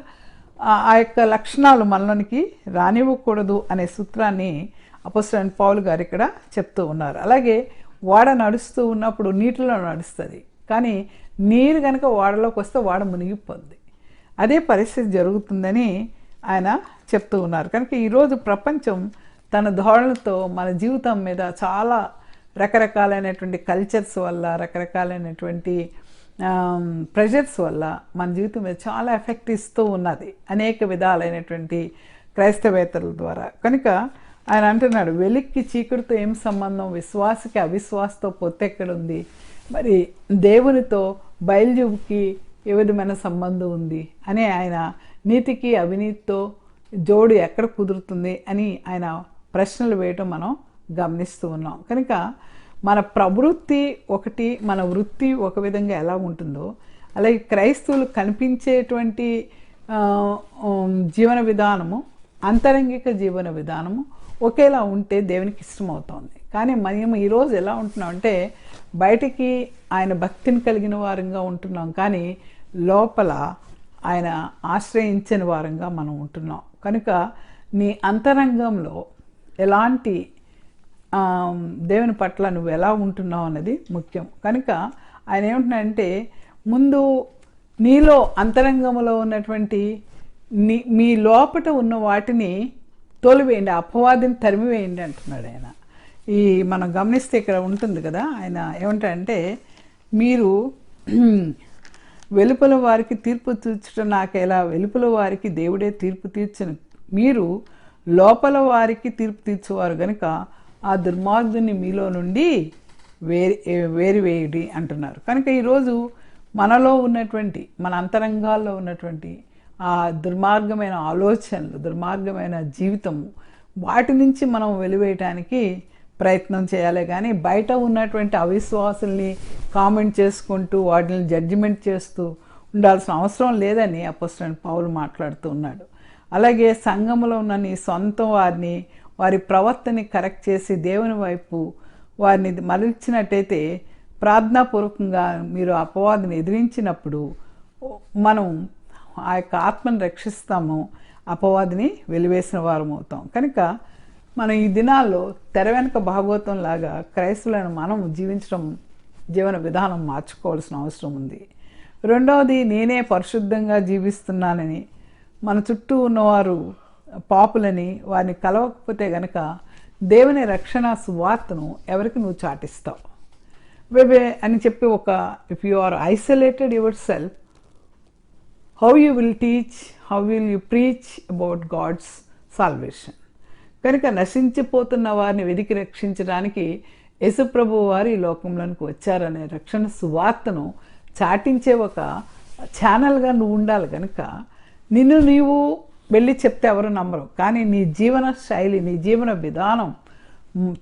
ఆ యొక్క లక్షణాలు మనలోనికి రానివ్వకూడదు అనే సూత్రాన్ని అపోస్తలుడైన పౌలు గారు ఇక్కడ చెప్తూ ఉన్నారు. అలాగే ఓడ నడుస్తూ ఉన్నప్పుడు నీటిలో నడుస్తుంది, కానీ నీరు కనుక ఓడలోకి వస్తే ఓడ మునిగిపోద్ది. అదే పరిస్థితి జరుగుతుందని ఆయన చెప్తూ ఉన్నారు. కనుక ఈరోజు ప్రపంచం తన ధోరణితో మన జీవితం మీద చాలా రకరకాలైనటువంటి కల్చర్స్ వల్ల, రకరకాలైనటువంటి ప్రెషర్స్ వల్ల మన జీవితం మీద చాలా ఎఫెక్ట్ ఇస్తూ ఉన్నది అనేక విధాలైనటువంటి క్రైస్తవేతరుల ద్వారా. కనుక ఆయన అంటున్నాడు, వెలిక్కి చీకటితో ఏం సంబంధం, విశ్వాసకి అవిశ్వాసతో పొత్తెక్కడుంది, మరి దేవునితో బయలుజూపుకి ఏ విధమైన సంబంధం ఉంది అని ఆయన నీతికి అవినీతితో జోడు ఎక్కడ కుదురుతుంది అని ఆయన ప్రశ్నలు వేయటం మనం గమనిస్తూ ఉన్నాం. కనుక మన ప్రవృత్తి ఒకటి, మన వృత్తి ఒక విధంగా ఎలా ఉంటుందో అలాగే క్రైస్తవులు కనిపించేటువంటి జీవన విధానము, అంతరంగిక జీవన విధానము ఒకేలా ఉంటే దేవునికి ఇష్టమవుతోంది. కానీ మనం ఈరోజు ఎలా ఉంటున్నాం అంటే బయటికి ఆయన భక్తిని కలిగిన వారంగా ఉంటున్నాం, కానీ లోపల ఆయన ఆశ్రయించని వారంగా మనం ఉంటున్నాం. కనుక నీ అంతరంగంలో ఎలాంటి దేవుని పట్ల నువ్వు ఎలా ఉంటున్నావు అన్నది ముఖ్యం. కనుక ఆయన ఏమంటున్నాడంటే, ముందు నీలో అంతరంగంలో ఉన్నటువంటి మీ లోపట ఉన్న వాటిని తోలివేయండి, అపవాదిని తరిమివేయండి అంటున్నాడు ఆయన. ఈ మనం గమనిస్తే ఇక్కడ ఉంటుంది కదా, ఆయన ఏమంటాడంటే, మీరు వెలుపల వారికి తీర్పు తీర్చడం నాకెలా, వెలుపల వారికి దేవుడే తీర్పు తీర్చను, మీరు లోపల వారికి తీర్పు తీర్చేవారు కనుక ఆ దుర్మార్గుని మీలో నుండి వేరువేయుడి అంటున్నారు. కనుక ఈరోజు మనలో ఉన్నటువంటి మన అంతరంగాల్లో ఉన్నటువంటి ఆ దుర్మార్గమైన ఆలోచనలు, దుర్మార్గమైన జీవితము, వాటి నుంచి మనం వెలివేయటానికి ప్రయత్నం చేయాలి. కానీ బయట ఉన్నటువంటి అవిశ్వాసుల్ని కామెంట్ చేసుకుంటూ వాటిని జడ్జిమెంట్ చేస్తూ ఉండాల్సిన అవసరం లేదని అపోస్తలుడైన పౌలు మాట్లాడుతూ ఉన్నాడు. అలాగే సంఘములో ఉన్న నీ సొంత వారిని, వారి ప్రవర్తనని కరెక్ట్ చేసి దేవుని వైపు వారిని మరల్చినట్టయితే, ప్రార్థనాపూర్వకంగా మీరు అపవాదిని ఎదిరించినప్పుడు మనం ఆ యొక్క ఆత్మను రక్షిస్తాము, అపవాదిని వెలివేసిన వారం అవుతాం. కనుక మనం ఈ దినాల్లో తెర వెనుక భాగవతం లాగా క్రైస్తవులను మనం జీవన విధానం మార్చుకోవాల్సిన అవసరం ఉంది. రెండవది, నేనే పరిశుద్ధంగా జీవిస్తున్నానని, మన చుట్టూ ఉన్నవారు పాపులని, వారిని కలవకపోతే గనక దేవుని రక్షణ సువార్తను ఎవరికి నువ్వు చాటిస్తావు అని చెప్పి if you are isolated yourself, how you will teach, how will you preach about God's salvation. కనుక నశించిపోతున్న వారిని వెదికి రక్షించడానికి యేసుప్రభు వారు ఈ లోకంలోనికి వచ్చారనే రక్షణ సువార్తను చాటించే ఒక ఛానల్గా నువ్వు ఉండాలి. కనుక నిన్ను నీవు వెళ్ళి చెప్తే ఎవరు నమ్మరు, కానీ నీ జీవన శైలి, నీ జీవన విధానం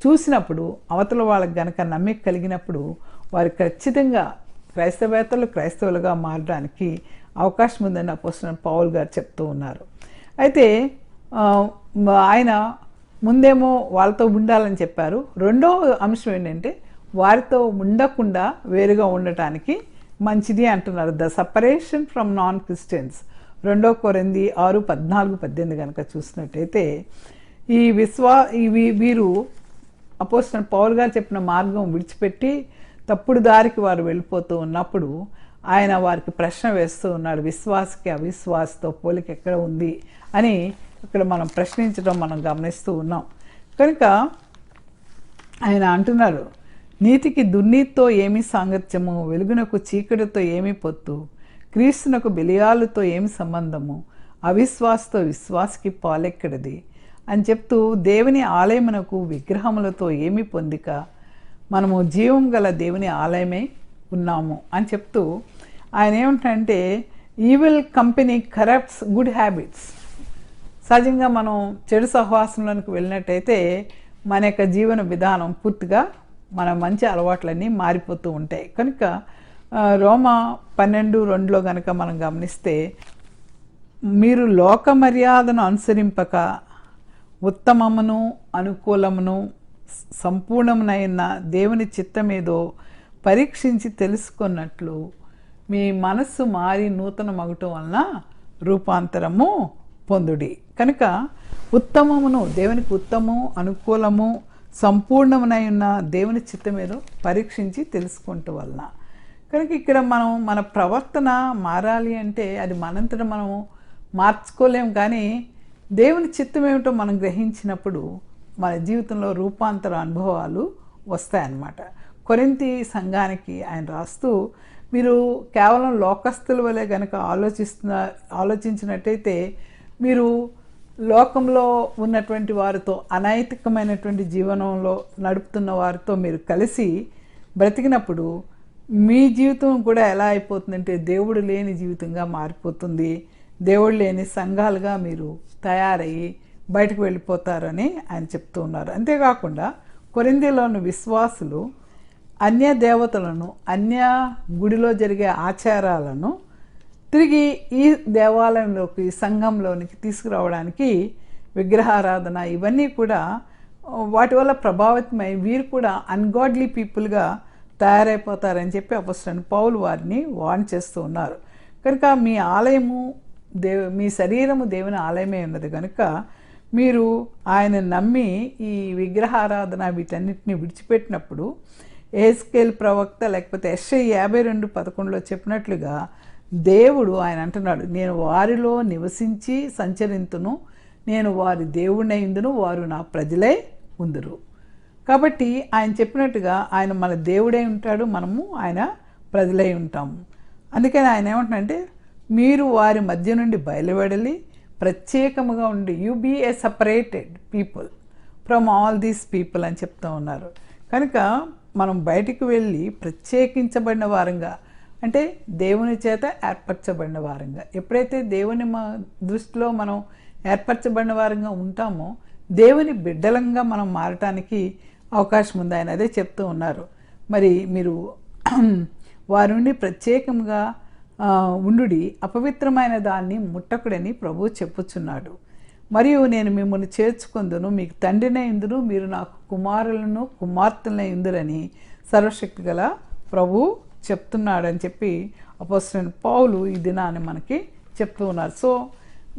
చూసినప్పుడు అవతల వాళ్ళకి గనక నమ్మిక కలిగినప్పుడు వారు ఖచ్చితంగా క్రైస్తవులుగా మారడానికి అవకాశం ఉందని అపోస్తలుడైన పౌలు గారు చెప్తూ ఉన్నారు. అయితే ఆయన ముందేమో వాళ్ళతో ఉండాలని చెప్పారు. రెండో అంశం ఏంటంటే వారితో ఉండకుండా వేరుగా ఉండటానికి మంచిది అంటున్నారు. The separation from non Christians, 2 కొరింథీ 6:14-18 కనుక చూసినట్టయితే, వీరు అపోస్తలుడైన పౌలు గారు చెప్పిన మార్గం విడిచిపెట్టి తప్పుడు దారికి వారు వెళ్ళిపోతూ ఉన్నప్పుడు ఆయన వారికి ప్రశ్న వేస్తూ ఉన్నాడు, విశ్వాసకి అవిశ్వాసతో పోలిక ఎక్కడ ఉంది అని ఇక్కడ మనం ప్రశ్నించడం మనం గమనిస్తూ ఉన్నాం. కనుక ఆయన అంటున్నారు, నీతికి దుర్నీతితో ఏమి సాంగత్యము, వెలుగునకు చీకటితో ఏమి పొత్తు, క్రీస్తునకు బెలియాలతో ఏమి సంబంధము, అవిశ్వాసతో విశ్వాసకి పాలెక్కడిది అని చెప్తూ, దేవుని ఆలయమునకు విగ్రహములతో ఏమి పొందిక, మనము జీవం గల దేవుని ఆలయమే ఉన్నాము అని చెప్తూ ఆయన ఏమంటారంటే, evil company corrupts good habits. సహజంగా మనం చెడు సహవాసంలోనికి వెళ్ళినట్టయితే మన యొక్క జీవన విధానం పూర్తిగా మన మంచి అలవాట్లన్నీ మారిపోతూ ఉంటాయి. కనుక రోమా 12:2లో కనుక మనం గమనిస్తే, మీరు లోక మర్యాదను అనుసరింపక ఉత్తమమును అనుకూలమును సంపూర్ణమునైన దేవుని చిత్తమేదో పరీక్షించి తెలుసుకున్నట్లు మీ మనస్సు మారి నూతన మగుటం వలన రూపాంతరము పొందుడి. కనుక ఉత్తమమును, దేవునికి ఉత్తమము అనుకూలము సంపూర్ణమునై ఉన్న దేవుని చిత్తమేదో పరీక్షించి తెలుసుకుంటూ వలన. కనుక ఇక్కడ మనం మన ప్రవర్తన మారాలి అంటే అది మనంతట మనం మార్చుకోలేం, కానీ దేవుని చిత్తం ఏమిటో మనం గ్రహించినప్పుడు మన జీవితంలో రూపాంతర అనుభవాలు వస్తాయన్నమాట. కొరింథీ సంఘానికి ఆయన రాస్తూ, మీరు కేవలం లోకస్తుల వలె కనుక ఆలోచించినట్టయితే మీరు లోకంలో ఉన్నటువంటి వారితో, అనైతికమైనటువంటి జీవనంలో నడుపుతున్న వారితో మీరు కలిసి బ్రతికినప్పుడు మీ జీవితం కూడా ఎలా అయిపోతుందంటే దేవుడు లేని జీవితంగా మారిపోతుంది. దేవుడు లేని సంఘాలుగా మీరు తయారయ్యి బయటకు వెళ్ళిపోతారని ఆయన చెప్తూ ఉన్నారు. అంతేకాకుండా కొరింథీలోని విశ్వాసులు అన్య దేవతలను, అన్య గుడిలో జరిగే ఆచారాలను తిరిగి ఈ దేవాలయంలోకి, సంఘంలోనికి తీసుకురావడానికి విగ్రహారాధన ఇవన్నీ కూడా వాటి వల్ల ప్రభావితమై వీరు కూడా అన్గాడ్లీ పీపుల్గా తయారైపోతారని చెప్పి అపోస్తలుడైన పౌలు వారిని వార్న్ చేస్తూ ఉన్నారు. కనుక మీ ఆలయము మీ శరీరము దేవుని ఆలయమే ఉన్నది కనుక మీరు ఆయన నమ్మి ఈ విగ్రహారాధన వీటన్నిటిని విడిచిపెట్టినప్పుడు ఎహెజ్కేలు ప్రవక్త లేకపోతే యెషయా 52:11లో చెప్పినట్లుగా దేవుడు ఆయన అంటున్నాడు, నేను వారిలో నివసించి సంచరింతును, నేను వారి దేవుడై ఉందును, వారు నా ప్రజలై ఉందురు. కాబట్టి ఆయన చెప్పినట్టుగా ఆయన మన దేవుడై ఉంటాడు, మనము ఆయన ప్రజలై ఉంటాము. అందుకని ఆయన ఏమంటున్నాడంటే, మీరు వారి మధ్య నుండి బయలువెడలి ప్రత్యేకముగా ఉండి, you be a separated people from all these people అని చెప్తూ ఉన్నారు. కనుక మనం బయటికి వెళ్ళి ప్రత్యేకించబడిన వారంగా, అంటే దేవుని చేత ఏర్పరచబడిన వారంగా, ఎప్పుడైతే దేవుని దృష్టిలో మనం ఏర్పరచబడిన వారంగా ఉంటామో దేవుని బిడ్డలంగా మనం మారటానికి అవకాశం ఉంది. ఆయన అదే చెప్తూ ఉన్నారు. మరి మీరు వారి నుండి ప్రత్యేకంగా ఉండుడి, అపవిత్రమైన దాన్ని ముట్టకుడని ప్రభువు చెప్పుచున్నాడు. మరియు నేను మిమ్మల్ని చేర్చుకుందును, మీకు తండ్రినే ఇందును, మీరు నాకు కుమారులను కుమార్తెలనే ఇందురని సర్వశక్తి గల ప్రభువు చెప్తున్నాడని చెప్పి అపోస్తలుడైన పౌలు ఈ దినాన్ని మనకి చెప్తూ ఉన్నారు. సో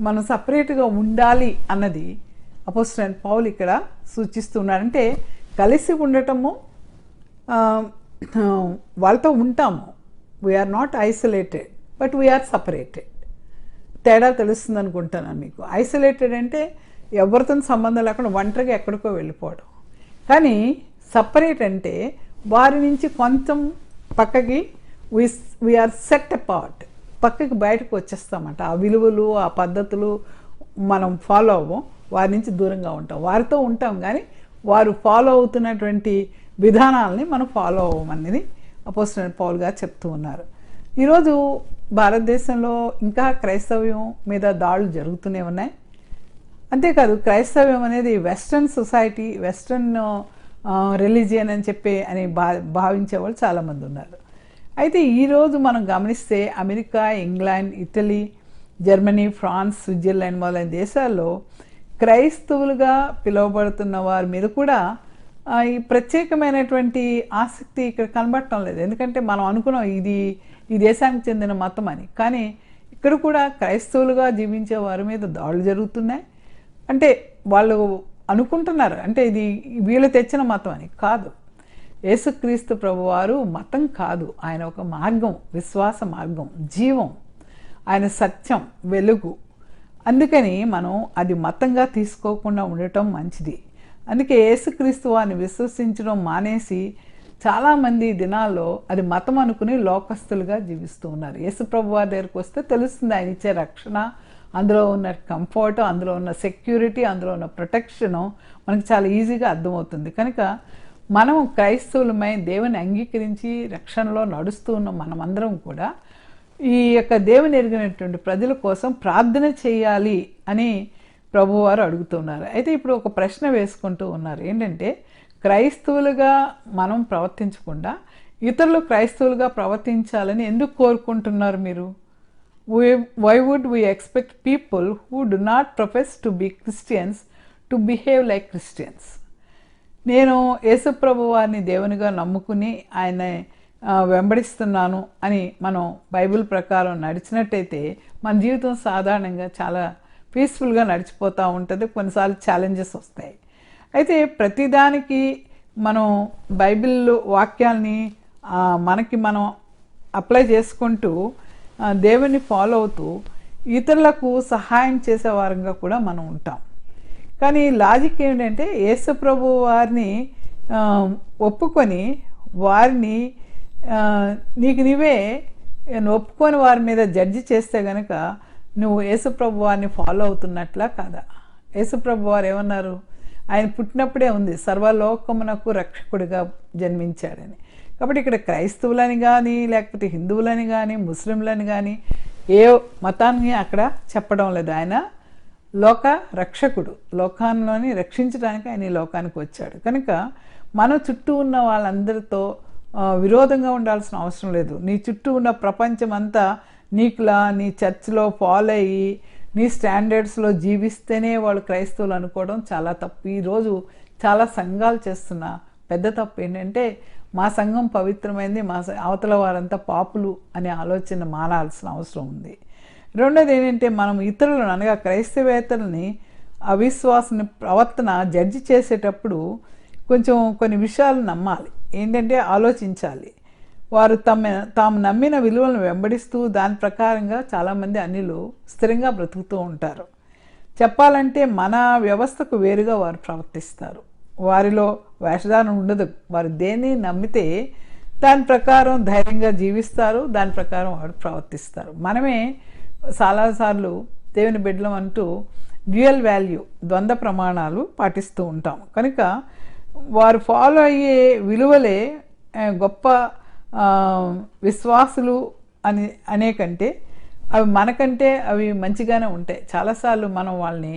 మనం సపరేట్గా ఉండాలి అన్నది అపోస్తలుడైన పౌలు ఇక్కడ సూచిస్తున్నాడు. అంటే కలిసి ఉండటము, వాళ్ళతో ఉంటాము, we are not isolated but we are separated. తేడా తెలుస్తుంది అనుకుంటున్నాను మీకు. ఐసోలేటెడ్ అంటే ఎవరితో సంబంధం లేకుండా ఒంటరిగా ఎక్కడికో వెళ్ళిపోవడం, కానీ సపరేట్ అంటే వారి నుంచి కొంచెం పక్కకి వీఆర్ సెట్ అపార్ట్, పక్కకి బయటకు వచ్చేస్తామంట. ఆ విలువలు, ఆ పద్ధతులు మనం ఫాలో అవ్వం, వారి నుంచి దూరంగా ఉంటాం. వారితో ఉంటాం కానీ వారు ఫాలో అవుతున్నటువంటి విధానాలని మనం ఫాలో అవ్వమనేది అపోస్తలుడైన పౌలు గారు చెప్తూ ఉన్నారు. ఈరోజు భారతదేశంలో ఇంకా క్రైస్తవ్యం మీద దాడులు జరుగుతూనే ఉన్నాయి. అంతేకాదు క్రైస్తవ్యం అనేది వెస్ట్రన్ సొసైటీ, వెస్ట్రన్ రిలీజియన్ అని చెప్పి అని భావించే వాళ్ళు చాలామంది ఉన్నారు. అయితే ఈరోజు మనం గమనిస్తే America, England, Italy, Germany, France, Switzerland మొదలైన దేశాల్లో క్రైస్తవులుగా పిలువబడుతున్న వారి మీద కూడా ఈ ప్రత్యేకమైనటువంటి ఆసక్తి ఇక్కడ కనబడటం లేదు. ఎందుకంటే మనం అనుకున్నాం ఇది ఈ దేశానికి చెందిన మతం అని, కానీ ఇక్కడ కూడా క్రైస్తవులుగా జీవించే వారి మీద దాడులు జరుగుతున్నాయి. అంటే వాళ్ళు అనుకుంటున్నారు, అంటే ఇది వీళ్ళు తెచ్చిన మతం అని. కాదు, యేసుక్రీస్తు ప్రభువారు మతం కాదు, ఆయన ఒక మార్గం, విశ్వాస మార్గం, జీవం, ఆయన సత్యం, వెలుగు. అందుకని మనం అది మతంగా తీసుకోకుండా ఉండటం మంచిది. అందుకే యేసుక్రీస్తు వారిని విశ్వసించడం మానేసి చాలామంది దినాల్లో అది మతం అనుకుని లోకస్తులుగా జీవిస్తూ ఉన్నారు. యేసుప్రభు వారి దగ్గరికి వస్తే తెలుస్తుంది ఆయన ఇచ్చే రక్షణ, అందులో ఉన్న కంఫర్ట్, అందులో ఉన్న సెక్యూరిటీ, అందులో ఉన్న ప్రొటెక్షను మనకు చాలా ఈజీగా అర్థమవుతుంది. కనుక మనం క్రైస్తవులమై దేవుని అంగీకరించి రక్షణలో నడుస్తూ ఉన్న మనమందరం కూడా ఈ యొక్క దేవుని ఎరిగినటువంటి ప్రజల కోసం ప్రార్థన చేయాలి అని ప్రభువారు అడుగుతున్నారు. అయితే ఇప్పుడు ఒక ప్రశ్న వేసుకుంటూ ఉన్నారు, ఏంటంటే క్రైస్తవులుగా మనం ప్రవర్తించకుండా ఇతరులు క్రైస్తవులుగా ప్రవర్తించాలని ఎందుకు కోరుకుంటున్నారు మీరు? Why would we expect people who do not profess to be Christians to behave like Christians? నేను యేసుప్రభు వారిని దేవునిగా నమ్ముకుని ఆయన వెంబడిస్తున్నాను అని మనం బైబిల్ ప్రకారం నడిచినట్టయితే మన జీవితం సాధారణంగా చాలా పీస్ఫుల్గా నడిచిపోతూ ఉంటుంది. కొన్నిసార్లు ఛాలెంజెస్ వస్తాయి. అయితే ప్రతిదానికి మనం బైబిల్ వాక్యాల్ని మనకి మనం అప్లై చేసుకుంటూ దేవుని ఫాలో అవుతూ ఇతరులకు సహాయం చేసేవారంగా కూడా మనం ఉంటాం. కానీ లాజిక్ ఏంటంటే యేసుప్రభు వారిని ఒప్పుకొని వారిని నీకు నీవే ఒప్పుకొని వారి మీద జడ్జి చేస్తే కనుక నువ్వు యేసుప్రభు వారిని ఫాలో అవుతున్నట్లా కాదా? యేసుప్రభు వారు ఏమన్నారు? ఆయన పుట్టినప్పుడే ఉంది సర్వలోకమునకు రక్షకుడిగా జన్మించాడని. కాబట్టి ఇక్కడ క్రైస్తవులని కానీ లేకపోతే హిందువులని కానీ ముస్లింలని కానీ ఏ మతాన్ని అక్కడ చెప్పడం లేదు. ఆయన లోక రక్షకుడు, లోకాన్ని రక్షించడానికి ఆయన ఈ లోకానికి వచ్చాడు. కనుక మన చుట్టూ ఉన్న వాళ్ళందరితో విరోధంగా ఉండాల్సిన అవసరం లేదు. నీ చుట్టూ ఉన్న ప్రపంచం అంతా నీకులా నీ చర్చ్లో ఫాలో అయ్యి నీ స్టాండర్డ్స్లో జీవిస్తేనే వాళ్ళు క్రైస్తవులు అనుకోవడం చాలా తప్పు. ఈరోజు చాలా సంఘాలు చేస్తున్న పెద్ద తప్పు ఏంటంటే మా సంఘం పవిత్రమైంది, మా అవతల వారంతా పాపులు అనే ఆలోచన మానాల్సిన అవసరం ఉంది. రెండోది ఏంటంటే మనం ఇతరులను అనగా క్రైస్తవేతల్ని అవిశ్వాసని ప్రవర్తన జడ్జి చేసేటప్పుడు కొంచెం కొన్ని విషయాలు నమ్మాలి. ఏంటంటే ఆలోచించాలి. వారు తాము నమ్మిన విలువలను వెంబడిస్తూ దాని ప్రకారంగా చాలామంది అన్యులు స్థిరంగా బ్రతుకుతూ ఉంటారు. చెప్పాలంటే మన వ్యవస్థకు వేరుగా వారు ప్రవర్తిస్తారు. వారిలో వేషధారణ ఉండదు. వారు దేన్ని నమ్మితే దాని ప్రకారం ధైర్యంగా జీవిస్తారు, దాని ప్రకారం వారు ప్రవర్తిస్తారు. మనమే చాలాసార్లు దేవుని బిడ్డలం అంటూ డ్యూయల్ వాల్యూ, ద్వంద్వ ప్రమాణాలు పాటిస్తూ ఉంటాం. కనుక వారు ఫాలో అయ్యే విలువలే గొప్ప విశ్వాసులు అనే కంటే అవి మనకంటే అవి మంచిగానే ఉంటాయి. చాలాసార్లు మనం వాళ్ళని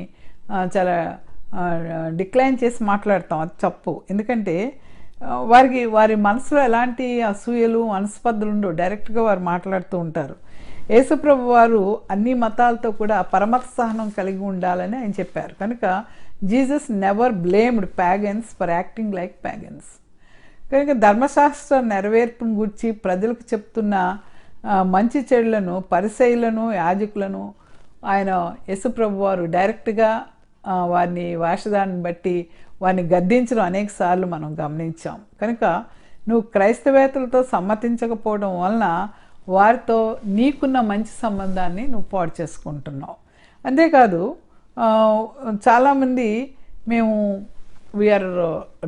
చాలా డిక్లైన్ చేసి మాట్లాడతాం, అది తప్పు. ఎందుకంటే వారి మనసులో ఎలాంటి అసూయలు మనస్పర్ధలు ఉండవు, డైరెక్ట్గా వారు మాట్లాడుతూ ఉంటారు. యేసుప్రభు వారు అన్ని మతాలతో కూడా పరమత సహనం కలిగి ఉండాలని ఆయన చెప్పారు. కనుక Jesus never blamed pagans for acting like pagans. కనుక ధర్మశాస్త్ర నెరవేర్పును గురించి ప్రజలకు చెప్తున్న మంచి చెడులను, పరిసయ్యులను, యాజకులను ఆయన యేసుప్రభు వారు డైరెక్ట్గా వారిని వేషధాన్ని బట్టి వారిని గద్దించడం అనేక సార్లు మనం గమనించాం. కనుక నువ్వు క్రైస్తవేతలతో సమ్మతించకపోవడం వలన వారితో నీకున్న మంచి సంబంధాన్ని నువ్వు పాడు చేసుకుంటున్నావు. అంతేకాదు చాలామంది మేము వీఆర్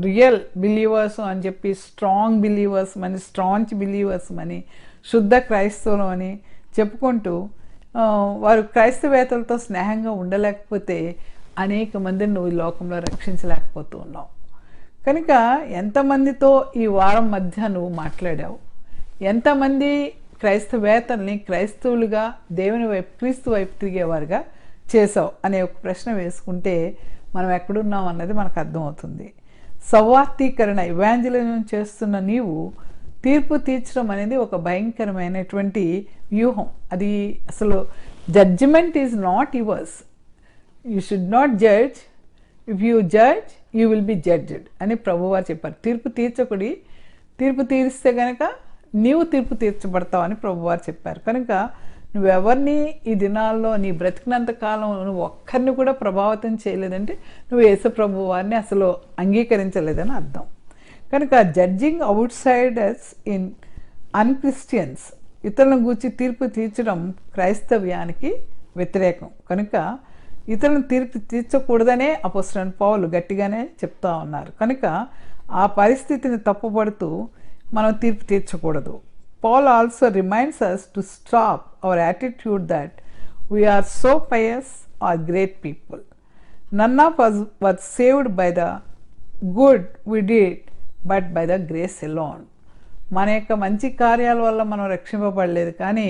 రియల్ బిలీవర్స్ అని చెప్పి, స్ట్రాంగ్ బిలీవర్స్ అని, స్ట్రాంచ్ బిలీవర్స్ అని, శుద్ధ క్రైస్తవులు అని చెప్పుకుంటూ వారు క్రైస్తవేతలతో స్నేహంగా ఉండలేకపోతే అనేక మందిని నువ్వు ఈ లోకంలో రక్షించలేకపోతూ ఉన్నావు. కనుక ఎంతమందితో ఈ వారం మధ్య నువ్వు మాట్లాడావు? ఎంతమంది క్రైస్తవేతల్ని క్రైస్తవులుగా దేవుని వైపు, క్రీస్తు వైపు తిరిగేవారుగా చేసావు అనే ఒక ప్రశ్న వేసుకుంటే మనం ఎక్కడున్నాం అన్నది మనకు అర్థమవుతుంది. సౌవార్తీకరణ, ఇవాంజలిజం చేస్తున్న నీవు తీర్పు తీర్చడం అనేది ఒక భయంకరమైనటువంటి వ్యూహం. అది అసలు judgement is not yours. You should not judge. If you judge you will be judged అని ప్రభువారు చెప్పారు. తీర్పు తీర్చకుడి, తీర్పు తీరిస్తే కనుక నీవు తీర్పు తీర్చబడతావు అని ప్రభువారు చెప్పారు. కనుక నువ్వెవరిని ఈ దినాల్లో నీ బ్రతికినంత కాలం నువ్వు ఒక్కరిని కూడా ప్రభావితం చేయలేదంటే నువ్వు యేసు ప్రభు వారిని అసలు అంగీకరించలేదని అర్థం. కనుక జడ్జింగ్ అవుట్ సైడర్స్ ఇన్ అన్క్రిస్టియన్స్, ఇతరులను గూర్చి తీర్పు తీర్చడం క్రైస్తవ్యానికి వ్యతిరేకం. కనుక ఇతరులను తీర్పు తీర్చకూడదనే అపోస్తలుడైన పౌలు గట్టిగానే చెప్తా ఉన్నారు. కనుక ఆ పరిస్థితిని తప్పుపడుతూ మనం తీర్పు తీర్చకూడదు. Paul also reminds us to stop our attitude that we are so pious or great people. None of us was saved by the good we did, but by the grace alone. మన యొక్క మంచి కార్యాల వల్ల మనం రక్షింపబడలేదు, కానీ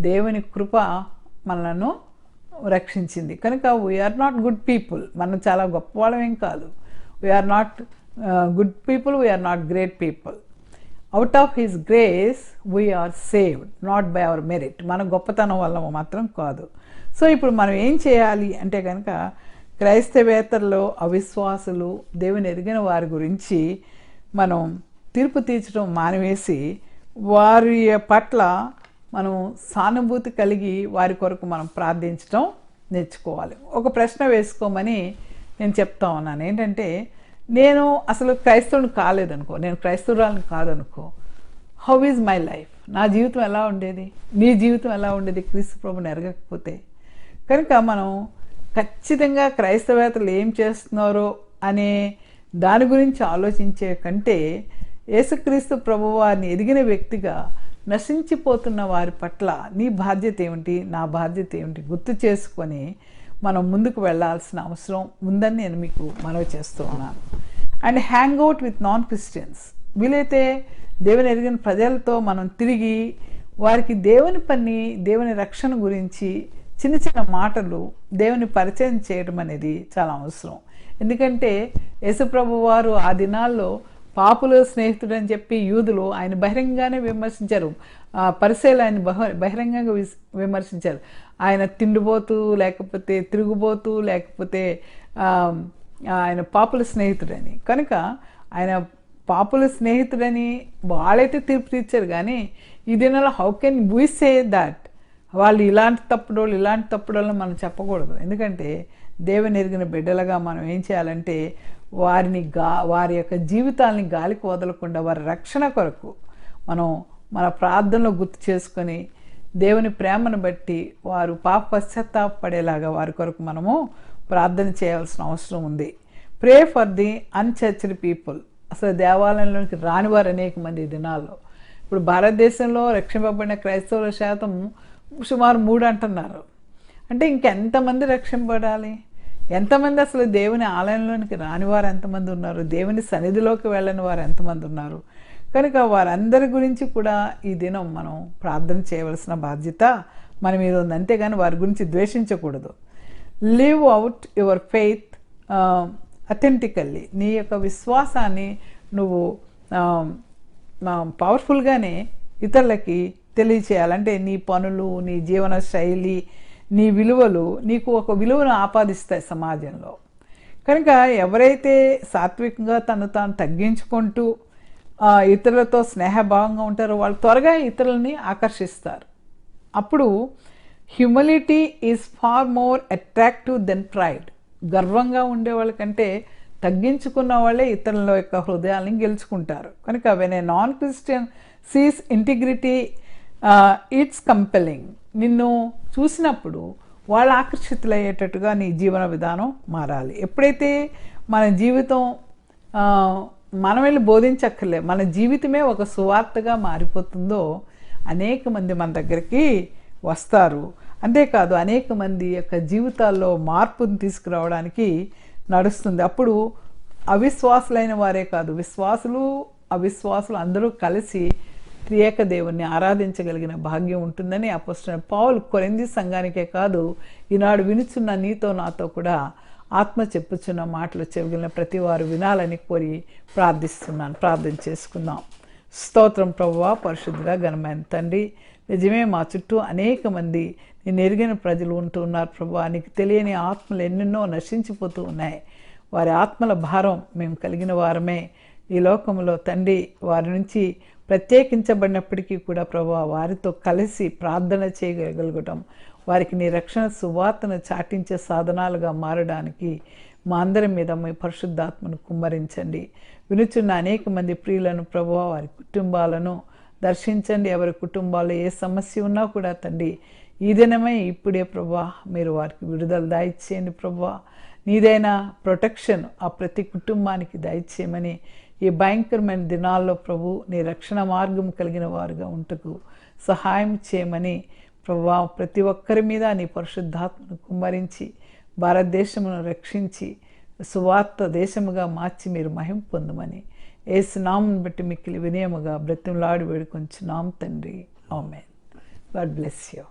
దేవుని కృప మనలను రక్షించింది. కనుక వీఆర్ నాట్ గుడ్ పీపుల్, మనం చాలా గొప్పవాళ్ళమేం కాదు. We are not good people, we are not great people. Out of his grace we are saved, not by our merit, మన గొప్పతనం వల్ల మాత్రం కాదు. సో ఇప్పుడు మనం ఏం చేయాలి అంటే కనుక క్రైస్తవేతరులు, అవిశ్వాసులు, దేవుని ఎరిగిన వారి గురించి మనం తీర్పు తీర్చడం మానివేసి వారి పట్ల మనం సానుభూతి కలిగి వారి కొరకు మనం ప్రార్థించడం నేర్చుకోవాలి. ఒక ప్రశ్న వేసుకోమని నేను చెప్తా ఉన్నాను. ఏంటంటే, నేను అసలు క్రైస్తవుని కాలేదనుకో, నేను క్రైస్తవురాలని కాదనుకో, హౌ ఈజ్ మై లైఫ్, నా జీవితం ఎలా ఉండేది, నీ జీవితం ఎలా ఉండేది క్రీస్తు ప్రభుని ఎరగకపోతే? కనుక మనం ఖచ్చితంగా క్రైస్తవేతలు ఏం చేస్తున్నారో అనే దాని గురించి ఆలోచించే కంటే యేసుక్రీస్తు ప్రభువారిని ఎదిగిన వ్యక్తిగా నశించిపోతున్న వారి పట్ల నీ బాధ్యత ఏమిటి, నా బాధ్యత ఏమిటి గుర్తు చేసుకొని మనం ముందుకు వెళ్ళాల్సిన అవసరం ఉందని నేను మీకు మనవి చేస్తూ ఉన్నాను. And hang out with non Christians, వీలైతే దేవుని ఎరిగిన ప్రజలతో మనం తిరిగి వారికి దేవుని పని, దేవుని రక్షణ గురించి చిన్న చిన్న మాటలు దేవుని పరిచయం చేయడం అనేది చాలా అవసరం. ఎందుకంటే యేసుప్రభు వారు ఆ దినాల్లో పాపుల స్నేహితుడు అని చెప్పి యూదులు ఆయన బహిరంగంగానే విమర్శించారు. పరిసయ్యులు ఆయన బహిరంగంగా విమర్శించారు. ఆయన తిండిపోతూ, లేకపోతే తిరుగుబోతూ, లేకపోతే ఆయన పాపుల స్నేహితుడని. కనుక ఆయన పాపుల స్నేహితుడని వాళ్ళైతే తీర్పు తీర్చారు, కానీ ఈ దినాల్లో how can we say that వాళ్ళు ఇలాంటి తప్పుడోళ్ళు మనం చెప్పకూడదు. ఎందుకంటే దేవుని ఎరిగిన బిడ్డలుగా మనం ఏం చేయాలంటే వారి యొక్క జీవితాలని గాలికి వదలకుండా వారి రక్షణ కొరకు మనం మన ప్రార్థనలో గుర్తు చేసుకొని దేవుని ప్రేమను బట్టి వారు పశ్చాత్తాపడేలాగా వారి కొరకు మనము ప్రార్థన చేయాల్సిన అవసరం ఉంది. ప్రే ఫర్ ది అన్చర్చ్డ్ పీపుల్, అసలు దేవాలయంలోనికి రానివారు అనేక మంది దినాల్లో. ఇప్పుడు భారతదేశంలో రక్షింపబడిన క్రైస్తవుల శాతం సుమారు 3 అంటున్నారు. అంటే ఇంకెంతమంది రక్షింపబడాలి? ఎంతమంది అసలు దేవుని ఆలయంలోనికి రానివారు ఎంతమంది ఉన్నారు? దేవుని సన్నిధిలోకి వెళ్ళని వారు ఎంతమంది ఉన్నారు? కనుక వారందరి గురించి కూడా ఈ దినం మనం ప్రార్థన చేయవలసిన బాధ్యత మన మీద ఉంది. అంతేగాని వారి గురించి ద్వేషించకూడదు. Live out your faith authentically, నీ యొక్క విశ్వాసాన్ని నువ్వు పవర్ఫుల్గానే ఇతరులకి తెలియచేయాలంటే నీ పనులు, నీ జీవన శైలి, నీ విలువలు నీకు ఒక విలువను ఆపాదిస్తాయి సమాజంలో. కనుక ఎవరైతే సాత్వికంగా తను తాను తగ్గించుకుంటూ ఇతరులతో స్నేహభావంగా ఉంటారో వాళ్ళు త్వరగా ఇతరులని ఆకర్షిస్తారు. అప్పుడు humility is far more attractive than pride. గర్వంగా ఉండే వాళ్ళకంటే తగ్గించుకున్న వాళ్ళే ఇతరుల యొక్క హృదయాలను గెలుచుకుంటారు. కనుక when a non Christian sees integrity it's compelling, నిన్ను చూసినప్పుడు వాళ్ళు ఆకర్షితులయ్యేటట్టుగా నీ జీవన విధానం మారాలి. ఎప్పుడైతే మన జీవితం మనం వెళ్ళి బోధించక్కర్లే, మన జీవితమే ఒక సువార్తగా మారిపోతుందో అనేక మంది మన దగ్గరికి వస్తారు. అంతేకాదు అనేక మంది యొక్క జీవితాల్లో మార్పుని తీసుకురావడానికి నడుస్తుంది. అప్పుడు అవిశ్వాసులైన వారే కాదు, విశ్వాసులు అవిశ్వాసులు అందరూ కలిసి త్రియేక దేవుణ్ణి ఆరాధించగలిగిన భాగ్యం ఉంటుందని అపోస్తలుడైన పౌలు కొరింథీ సంఘానికే కాదు, ఈనాడు వినుచున్న నీతో నాతో కూడా ఆత్మ చెప్పుచున్న మాటలు చెవిగిన ప్రతి వారు వినాలని కోరి ప్రార్థిస్తున్నాను. ప్రార్థన చేసుకుందాం. స్తోత్రం ప్రభువా, పరిశుద్ధుడా, ఘనమైన తండ్రి, నిజమే మా చుట్టూ అనేక మంది నేను ఎరిగిన ప్రజలు ఉంటూ ఉన్నారు ప్రభువా. నీకు తెలియని ఆత్మలు ఎన్నెన్నో నశించిపోతూ ఉన్నాయి. వారి ఆత్మల భారం మేము కలిగిన వారమే. ఈ లోకంలో తండ్రి వారి నుంచి ప్రత్యేకించబడినప్పటికీ కూడా ప్రభువా వారితో కలిసి ప్రార్థన చేయగలగటం, వారికి నీ రక్షణ సువార్తను చాటించే సాధనాలుగా మారడానికి మా అందరి మీద మీ పరిశుద్ధాత్మను కుమ్మరించండి. వినుచున్న అనేక మంది ప్రియులను ప్రభువా వారి కుటుంబాలను దర్శించండి. ఎవరి కుటుంబాల్లో ఏ సమస్య ఉన్నా కూడా తండ్రి ఈ దినమే ఇప్పుడే ప్రభువా మీరు వారికి విడుదల దయచేయండి. ప్రభువా నీదైనా ప్రొటెక్షన్ ఆ ప్రతి కుటుంబానికి దయచేయమని ఈ భయంకరమైన దినాల్లో ప్రభు నీ రక్షణ మార్గం కలిగిన వారుగా ఉంటకు సహాయం చేయమని ప్రభువా ప్రతి ఒక్కరి మీద నీ పరిశుద్ధాత్మను కుమ్మరించి భారతదేశమును రక్షించి సువార్త దేశముగా మార్చి మీరు మహిమ పొందమని యేసు నామమును బట్టి మిక్కిలి వినయముగా బ్రతిమలాడి వేడుకొంచున్నాం తండ్రి. ఆమేన్. God bless you.